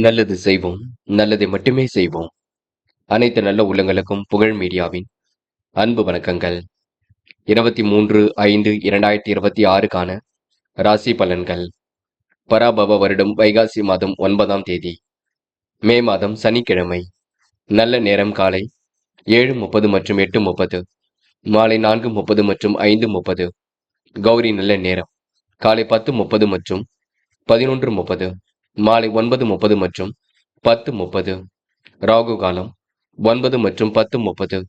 நல்லது செய்வோம், நல்லதை மட்டுமே செய்வோம். அனைத்து நல்ல உள்ளங்களுக்கும் புகழ் மீடியாவின் அன்பு வணக்கங்கள். 23/5/2026க்கான ராசி பலன்கள். பராபவ வருடம் வைகாசி மாதம் 9ஆம் தேதி, மே மாதம் சனிக்கிழமை. நல்ல நேரம் காலை 7:30 மற்றும் 8:30, மாலை 4:30 மற்றும் 5:30. கௌரி நல்ல நேரம் காலை 10:30 மற்றும் 11:30, மாலை 9:30 மற்றும் 10:30. ராகு காலம் 9 மற்றும் 10:30,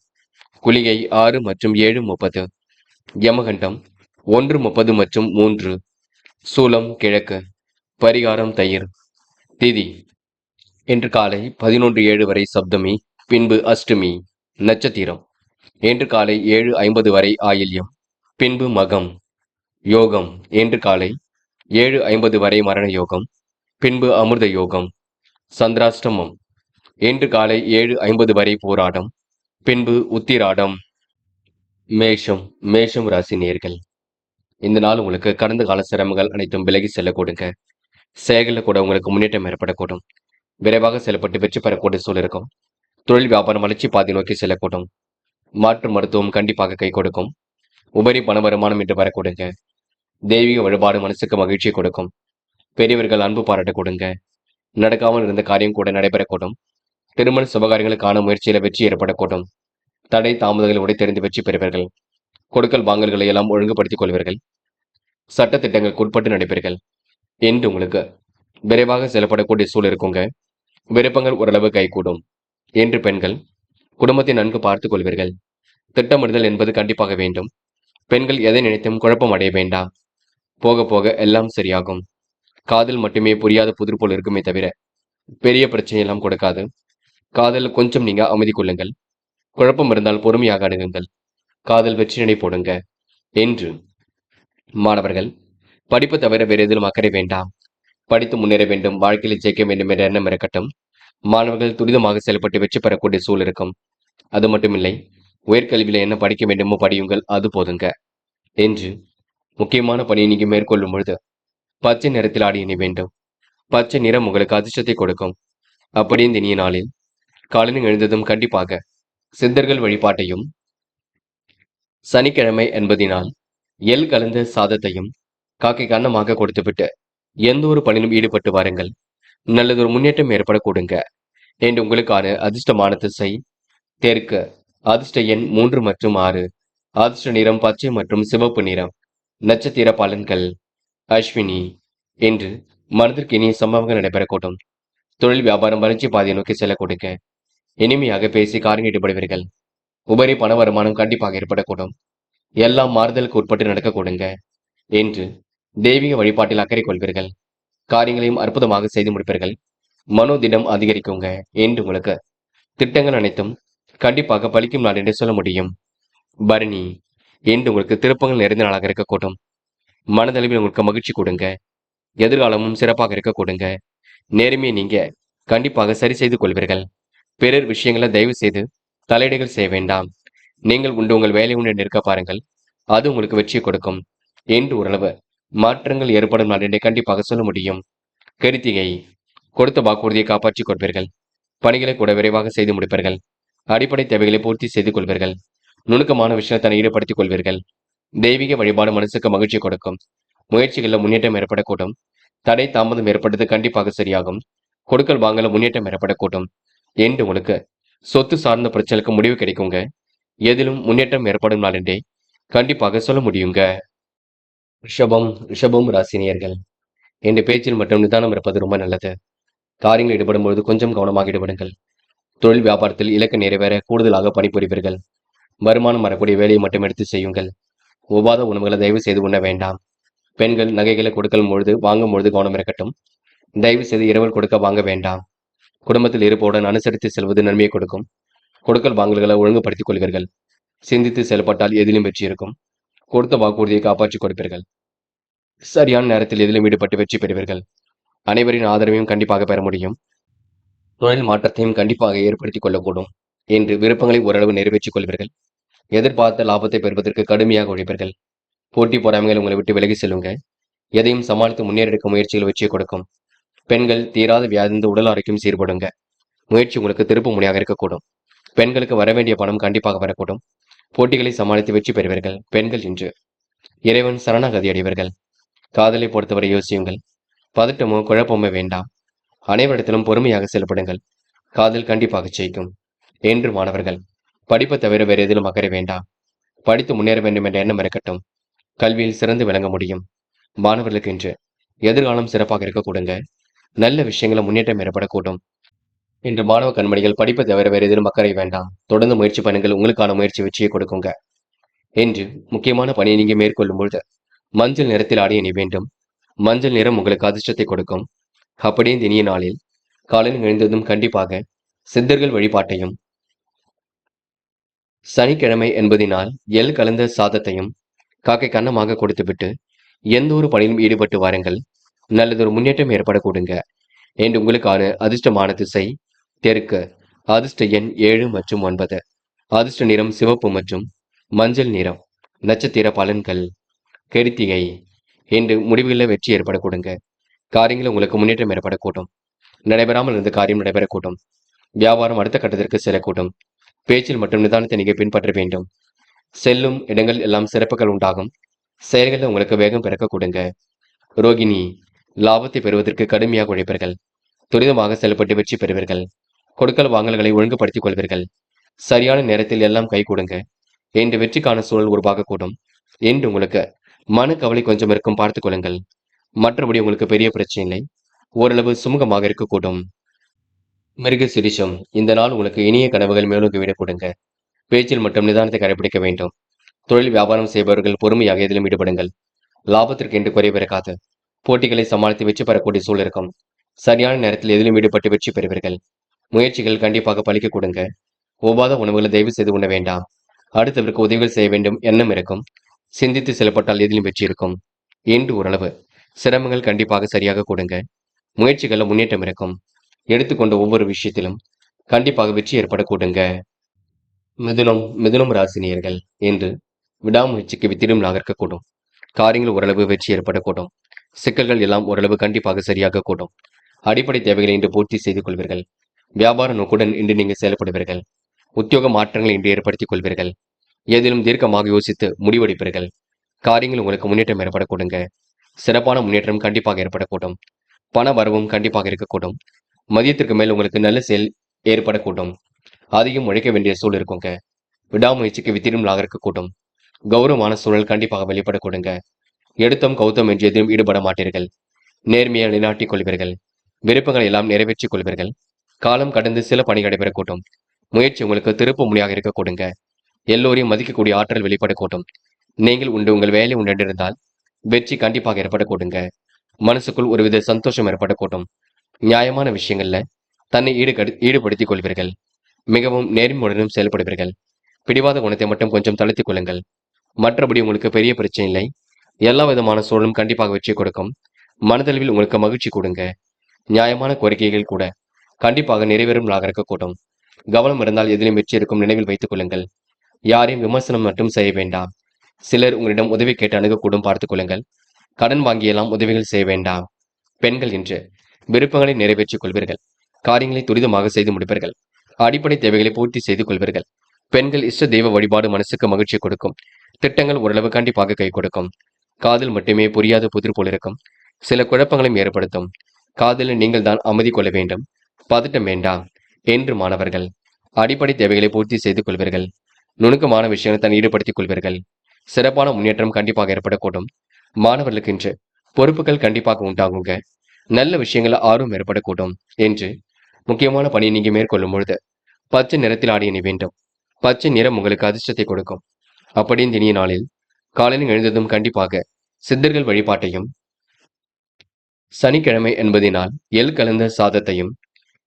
குளிகை 6 மற்றும் 7:30, யமகண்டம் 1:30 மற்றும் 3, சூலம் கிழக்கு, பரிகாரம் தயிர். திதி இன்று காலை 11:07 வரை சப்தமி, பின்பு அஷ்டமி. நட்சத்திரம் இன்று காலை 7:50 வரை ஆயில்யம், பின்பு மகம். யோகம் இன்று காலை 7:50 வரை மரண யோகம், பின்பு அமிர்த யோகம். சந்திராஷ்டமம் இன்று காலை 7:50 வரை போராடம், பின்பு உத்திராடம். மேஷம் ராசி நேர்கள். இந்த நாள் உங்களுக்கு கடந்த கால சிரமங்கள் அனைத்தும் விலகி செல்லக்கூடுங்க. செயல்களில் கூட உங்களுக்கு முன்னேற்றம் ஏற்படக்கூடும். விரைவாக செயல்பட்டு வெற்றி பெறக்கூடிய சூழல் இருக்கும். தொழில் வியாபாரம் வளர்ச்சி பாதை நோக்கி செல்லக்கூடும். மாற்று மருத்துவம் கண்டிப்பாக கை கொடுக்கும். உபரி பண வருமானம் என்று வரக்கூடுங்க. தெய்வீக வழிபாடு மனசுக்கு மகிழ்ச்சியை கொடுக்கும். பெரியவர்கள் அன்பு பாராட்ட கொடுங்க. நடக்காமல் இருந்த காரியம் கூட நடைபெறக்கூடும். திருமண சுபகாரியங்களுக்கான முயற்சியில வெற்றி ஏற்படக்கூடும். தடை தாமதங்களை உடைத்தெறிந்து வெற்றி பெறுவீர்கள். கொடுக்கல் வாங்கல்களை எல்லாம் ஒழுங்குபடுத்திக் கொள்வீர்கள். சட்ட திட்டங்களுக்கு உட்பட்டு நடைபெறுகள் என்று உங்களுக்கு விரைவாக செயல்படக்கூடிய சூழல் இருக்குங்க. விருப்பங்கள் ஓரளவு கைகூடும் என்று பெண்கள் குடும்பத்தை நன்கு பார்த்துக் கொள்வீர்கள். திட்டமிடுதல் என்பது கண்டிப்பாக வேண்டும். பெண்கள் எதை நினைத்தும் குழப்பம் அடைய வேண்டாம். போக போக எல்லாம் சரியாகும். காதல் மட்டுமே புரியாத புதிர் போல் இருக்குமே தவிர பெரிய பிரச்சனை எல்லாம் கொடுக்காது. காதல் கொஞ்சம் நீங்க அமைதி கொள்ளுங்கள். குழப்பம் இருந்தால் பொறுமையாக அணுகுங்கள். காதல் வெற்றி நடை போடுங்க என்று. மாணவர்கள் படிப்பு தவிர வேறு எதிலும் அக்கறை வேண்டாம். படித்து முன்னேற வேண்டும், வாழ்க்கையில் ஜெயிக்க வேண்டும் என்ற எண்ணம் இருக்கட்டும். மாணவர்கள் துரிதமாக செயல்பட்டு வெற்றி பெறக்கூடிய சூழல் இருக்கும். அது மட்டுமில்லை, உயர்கல்வியில என்ன படிக்க வேண்டுமோ படியுங்கள், அது போதுங்க என்று. முக்கியமான பணியை நீங்க மேற்கொள்ளும் பொழுது பச்சை நிறத்தில் ஆடி அணி வேண்டும். பச்சை நிறம் உங்களுக்கு அதிர்ஷ்டத்தை கொடுக்கும். அப்படி இந்த இனிய நாளில் காலையில் எழுந்ததும் கண்டிப்பாக சித்தர்கள் வழிபாட்டையும், சனிக்கிழமை என்பதினால் எள் கலந்த சாதத்தையும் காக்கைக்கு அன்னமாக கொடுத்துவிட்டு எந்த ஒரு பணியிலும் ஈடுபட்டு வாருங்கள். நல்லதொரு முன்னேற்றம் ஏற்படக்கூடுங்க என்று. உங்களுக்கான அதிர்ஷ்டமான திசை தெற்கு. அதிர்ஷ்ட எண் 3 மற்றும் 6. அதிர்ஷ்ட நிறம் பச்சை மற்றும் சிவப்பு நிறம். நட்சத்திர பலன்கள். அஸ்வினி என்று மனதிற்கு இனிய சம்பவங்கள் நடைபெறக்கூடும். தொழில் வியாபாரம் வளர்ச்சி பாதையை நோக்கி செல்லக்கூடுங்க. இனிமையாக பேசி காரியம் ஈடுபடுவீர்கள். உபரி பண வருமானம் கண்டிப்பாக ஏற்படக்கூடும். எல்லாம் மாறுதலுக்கு உட்பட்டு நடக்கக்கூடுங்க என்று. தெய்வீக வழிபாட்டில் அக்கறை கொள்வீர்கள். காரியங்களையும் அற்புதமாக செய்து முடிப்பீர்கள். மனோதிடம் அதிகரிக்குங்க என்று. உங்களுக்கு திட்டங்கள் அனைத்தும் கண்டிப்பாக பலிக்கும் நாள் என்று சொல்ல முடியும். பரணி என்று உங்களுக்கு திருப்பங்கள் நிறைந்த நாளாக இருக்கக்கூடும். மனதளவில் உங்களுக்கு மகிழ்ச்சி கொடுங்க. எதிர்காலமும் சிறப்பாக இருக்கக்கூடுங்க. நேர்மையை நீங்க கண்டிப்பாக சரி செய்து கொள்வீர்கள். பிறர் விஷயங்களை தயவு செய்து தலையீடுகள் செய்ய வேண்டாம். நீங்கள் உங்கள் வேலை உண்டு இருக்க பாருங்கள். அது உங்களுக்கு வெற்றியை கொடுக்கும் என்று. ஓரளவு மாற்றங்கள் ஏற்படும் நாள் என்று கண்டிப்பாக சொல்ல முடியும். கிருத்திகை கொடுத்த வாக்குறுதியை காப்பாற்றிக் கொள்வீர்கள். பணிகளை கூட விரைவாக செய்து முடிப்பீர்கள். அடிப்படை தேவைகளை பூர்த்தி செய்து கொள்வீர்கள். நுணுக்கமான விஷயத்தை ஈடுபடுத்திக் கொள்வீர்கள். தெய்வீக வழிபாடு மனசுக்கு மகிழ்ச்சி கொடுக்கும். முயற்சிகளில் முன்னேற்றம் ஏற்படக்கூடும். தடை தாமதம் ஏற்பட்டது கண்டிப்பாக சரியாகும். கொடுக்கல் வாங்கல முன்னேற்றம் ஏற்படக்கூடும் என்று. உங்களுக்கு சொத்து சார்ந்த பிரச்சனைக்கு முடிவு கிடைக்குங்க. எதிலும் முன்னேற்றம் ஏற்படும் நாள் என்றே கண்டிப்பாக சொல்ல முடியுங்க. ரிஷபம் ராசினியர்கள். என்ற பேச்சில் மற்றும் நிதானம் இருப்பது ரொம்ப நல்லது. காரியங்கள் ஈடுபடும் பொழுது கொஞ்சம் கவனமாக ஈடுபடுங்கள். தொழில் வியாபாரத்தில் இலக்கு நிறைவேற கூடுதலாக பணிபுரிவீர்கள். வருமானம் வரக்கூடிய வேலையை மட்டும் எடுத்து செய்யுங்கள். ஒவ்வாத உணவுகளை தயவு செய்து உண்ண வேண்டாம். பெண்கள் நகைகளை கொடுக்கும் பொழுது வாங்கும் பொழுது கவனம் இருக்கட்டும். தயவு செய்து இரவல் கொடுக்க வாங்க வேண்டாம். குடும்பத்தில் இருப்பவுடன் அனுசரித்து செல்வது நன்மையை கொடுக்கும். கொடுக்கல் வாங்கல்களை ஒழுங்குபடுத்திக் கொள்வீர்கள். சிந்தித்து செயல்பட்டால் எதிலும் வெற்றி இருக்கும். கொடுத்த வாக்குறுதியை காப்பாற்றிக் கொடுப்பீர்கள். சரியான நேரத்தில் எதிலும் ஈடுபட்டு வெற்றி பெறுவீர்கள். அனைவரின் ஆதரவையும் கண்டிப்பாக பெற முடியும். தொழில் மாற்றத்தையும் கண்டிப்பாக ஏற்படுத்திக் கொள்ளக்கூடும் என்று. விருப்பங்களை ஓரளவு நிறைவேற்றிக் கொள்வீர்கள். எதிர்பார்த்த லாபத்தை பெறுவதற்கு கடுமையாக உழைப்பீர்கள். போட்டி பொறாமைகள் உங்களை விட்டு விலகி செல்லுங்க. எதையும் சமாளித்து முன்னேறெடுக்கும் முயற்சிகள் வெற்றியை கொடுக்கும். பெண்கள் தீராத வியாதிந்து உடல் ஆரோக்கியம் சீர்படுங்க. முயற்சி உங்களுக்கு திருப்பு முனையாக இருக்கக்கூடும். பெண்களுக்கு வரவேண்டிய பணம் கண்டிப்பாக வரக்கூடும். போட்டிகளை சமாளித்து வெற்றி பெறுவீர்கள். பெண்கள் இன்று இறைவன் சரணாகதி அடைவீர்கள். காதலை பொறுத்தவரை யோசியுங்கள். பதட்டமோ குழப்பமோ வேண்டாம். அனைவரிடத்திலும் பொறுமையாக செயல்படுங்கள். காதல் கண்டிப்பாக ஜெயிக்கும். என்று மாணவர்கள் படிப்பை தவிர வேறு எதிலும் அக்கறை வேண்டாம். படித்து முன்னேற வேண்டும் என்ற எண்ணம் இருக்கட்டும். கல்வியில் சிறந்து விளங்க முடியும். மாணவர்களுக்கு இன்று எதிர்காலம் சிறப்பாக இருக்க கொடுங்க. நல்ல விஷயங்களை முன்னேற்றம் ஏற்படக்கூடும். இன்று மாணவ கண்மணிகள் படிப்பை தவிர வேறு எதிலும் அக்கறை வேண்டாம். தொடர்ந்து முயற்சி பண்ணுங்கள். உங்களுக்கான முயற்சி வெற்றியை கொடுக்குங்க. என்று முக்கியமான பணியை நீங்க மேற்கொள்ளும் பொழுது மஞ்சள் நிறத்தில் ஆடை அணி வேண்டும். மஞ்சள் நிறம் உங்களுக்கு அதிர்ஷ்டத்தை கொடுக்கும். அப்படியே இந்த இனிய நாளில் காலையில் எழுந்ததும் கண்டிப்பாக சித்தர்கள் வழிபாட்டையும், சனிக்கிழமை என்பதினால் எள் கலந்த சாதத்தையும் காக்கை கன்னமாக கொடுத்துவிட்டு எந்த ஒரு பணியிலும் ஈடுபட்டு வாருங்கள். நல்லதொரு முன்னேற்றம் ஏற்படக்கூடுங்க. என்று உங்களுக்கான அதிர்ஷ்டமான திசை தெற்கு. அதிர்ஷ்ட எண் 7 மற்றும் 9. அதிர்ஷ்ட நிறம் சிவப்பு மற்றும் மஞ்சள் நிறம். நட்சத்திர பலன்கள் கிருத்திகை. என்று முடிவுகளில் வெற்றி ஏற்படக்கூடுங்க. காரியங்கள் உங்களுக்கு முன்னேற்றம் ஏற்படக்கூடும். நடைபெறாமல் இருந்த காரியம் நடைபெறக்கூடும். வியாபாரம் அடுத்த கட்டத்திற்கு செல்லக்கூடும். பேச்சில் மற்றும் நிதானத்தை நீங்க பின்பற்ற வேண்டும். செல்லும் இடங்கள் எல்லாம் சிறப்புகள் உண்டாகும். செயல்களில் உங்களுக்கு வேகம் பிறக்க கொடுங்க. ரோகிணி லாபத்தை பெறுவதற்கு கடுமையாக உழைப்பீர்கள். துரிதமாக செயல்பட்டு வெற்றி பெறுவீர்கள். கொடுக்கல் வாங்கல்களை ஒழுங்குபடுத்திக் கொள்வீர்கள். சரியான நேரத்தில் எல்லாம் கை கொடுங்க. என்று வெற்றிக்கான சூழல் உருவாகக்கூடும். என்று உங்களுக்கு மனக்கவலை கொஞ்சம் இருக்கும், பார்த்துக் கொள்ளுங்கள். மற்றபடி உங்களுக்கு பெரிய பிரச்சனை இல்லை. ஓரளவு சுமூகமாக இருக்கக்கூடும். மிருக சிரிஷம் இந்த நாள் உங்களுக்கு இனிய கனவுகள் மேலோங்கி விடக் கொடுங்க. பேச்சில் மற்றும் நிதானத்தை கடைபிடிக்க வேண்டும். தொழில் வியாபாரம் செய்பவர்கள் பொறுமையாக எதிலும் ஈடுபடுங்கள். லாபத்திற்கு என்று குறைவு இருக்காது. போட்டிகளை சமாளித்து வெற்றி பெறக்கூடிய சூழல் இருக்கும். சரியான நேரத்தில் எதிலும் ஈடுபட்டு வெற்றி பெறுவீர்கள். முயற்சிகள் கண்டிப்பாக பலிக்க கொடுங்க. ஒவ்வாத உணவுகளை தயவு செய்து உண்ண வேண்டாம். அடுத்தவருக்கு உதவிகள் செய்ய வேண்டும் எண்ணம் இருக்கும். சிந்தித்து செயல்பட்டால் எதிலும் வெற்றி இருக்கும். என்று ஓரளவு சிரமங்கள் கண்டிப்பாக சரியாக கொடுங்க. முயற்சிகளில் முன்னேற்றம் இருக்கும். எடுத்துக்கொண்ட ஒவ்வொரு விஷயத்திலும் கண்டிப்பாக வெற்றி ஏற்பட கூடுங்க. மிதுனம் ராசினியர்கள் என்று விடாமுயற்சிக்கு வித்திடும் நகர்க்கக்கூடும். காரியங்கள் ஓரளவு வெற்றி ஏற்படக்கூடும். சிக்கல்கள் எல்லாம் ஓரளவு கண்டிப்பாக சரியாக கூடும். அடிப்படை தேவைகளை இன்று பூர்த்தி செய்து கொள்வீர்கள். வியாபார நோக்குடன் இன்று நீங்கள் செயல்படுவீர்கள். உத்தியோக மாற்றங்களை இன்று ஏற்படுத்திக் கொள்வீர்கள். ஏதிலும் தீர்க்கமாக யோசித்து முடிவெடுப்பீர்கள். காரியங்கள் உங்களுக்கு முன்னேற்றம் ஏற்படக்கூடுங்க. சிறப்பான முன்னேற்றம் கண்டிப்பாக ஏற்படக்கூடும். பண வரவும் கண்டிப்பாக இருக்கக்கூடும். மதியத்திற்கு மேல் உங்களுக்கு நல்ல செயல் ஏற்படக்கூடும். அதிகம் உழைக்க வேண்டிய சூழல் இருக்குங்க. விடாமுயற்சிக்கு வித்திடும் இருக்கக்கூடும். கௌரவமான சூழல் கண்டிப்பாக வெளிப்படக்கூடுங்க. எடுத்தம் கௌத்தம் என்று எதிலும் ஈடுபட மாட்டீர்கள். நேர்மையை நிலைநாட்டிக் கொள்வீர்கள். விருப்பங்களை எல்லாம் நிறைவேற்றிக் கொள்வீர்கள். காலம் கடந்து சில பணி நடைபெறக்கூடும். முயற்சி உங்களுக்கு திருப்பு முனையாக இருக்கக்கூடுங்க. எல்லோரையும் மதிக்கக்கூடிய ஆற்றல் வெளிப்படக்கூடும். நீங்கள் உங்கள் வேலை உண்டிருந்தால் வெற்றி கண்டிப்பாக ஏற்படக்கூடுங்க. மனசுக்குள் ஒருவித சந்தோஷம் ஏற்படக்கூடும். நியாயமான விஷயங்கள்ல தன்னை ஈடுபடுத்திக் கொள்வீர்கள். மிகவும் நேர்மையுடனும் செயல்படுவீர்கள். பிடிவாத குணத்தை மட்டும் கொஞ்சம் தளர்த்திக் கொள்ளுங்கள். மற்றபடி உங்களுக்கு பெரிய பிரச்சனை இல்லை. எல்லா விதமான சூழலும் கண்டிப்பாக வெற்றி கொடுக்கும். மனதளவில் உங்களுக்கு மகிழ்ச்சி கொடுங்க. நியாயமான கோரிக்கைகள் கூட கண்டிப்பாக நிறைவேறும் இருக்கக்கூடும். கவனம் இருந்தால் எதிலும் வெற்றி இருக்கும், நினைவில் வைத்துக் கொள்ளுங்கள். யாரையும் விமர்சனம் மட்டும் செய்ய வேண்டாம். சிலர் உங்களிடம் உதவி கேட்டு அணுகக்கூடும், பார்த்துக் கொள்ளுங்கள். கடன் வாங்கியெல்லாம் உதவிகள் செய்ய வேண்டாம். பெண்கள் இன்று விருப்பங்களை நிறைவேற்றிக் கொள்வீர்கள். காரியங்களை துரிதமாக செய்து முடிப்பீர்கள். அடிப்படை தேவைகளை பூர்த்தி செய்து கொள்வீர்கள். பெண்கள் இஷ்ட தெய்வ வழிபாடு மனசுக்கு மகிழ்ச்சி கொடுக்கும். திட்டங்கள் ஓரளவு கண்டிப்பாக கை கொடுக்கும். காதல் மட்டுமே புரியாத புதிர் போல் இருக்கும். சில குழப்பங்களையும் ஏற்படுத்தும். காதலில் நீங்கள் தான் அமைதி கொள்ள வேண்டும். பதட்டம் வேண்டாம். என்று மாணவர்கள் அடிப்படை தேவைகளை பூர்த்தி செய்து கொள்வீர்கள். நுணுக்கமான விஷயங்களை தன் ஈடுபடுத்திக் கொள்வீர்கள். சிறப்பான முன்னேற்றம் கண்டிப்பாக ஏற்படக்கூடும். மாணவர்களுக்கு இன்று பொறுப்புகள் கண்டிப்பாக உண்டாகுங்க. நல்ல விஷயங்கள் ஆர்வம் ஏற்படக்கூடும். என்று முக்கியமான பணியை நீங்க மேற்கொள்ளும் பொழுது பச்சை நிறத்தில் ஆடை அணி வேண்டும். பச்சை நிறம் உங்களுக்கு அதிர்ஷ்டத்தை கொடுக்கும். அப்படியே இனிய நாளில் காலையில் எழுந்ததும் கண்டிப்பாக சித்தர்கள் வழிபாட்டையும், சனிக்கிழமை என்பதினால் எள் கலந்த சாதத்தையும்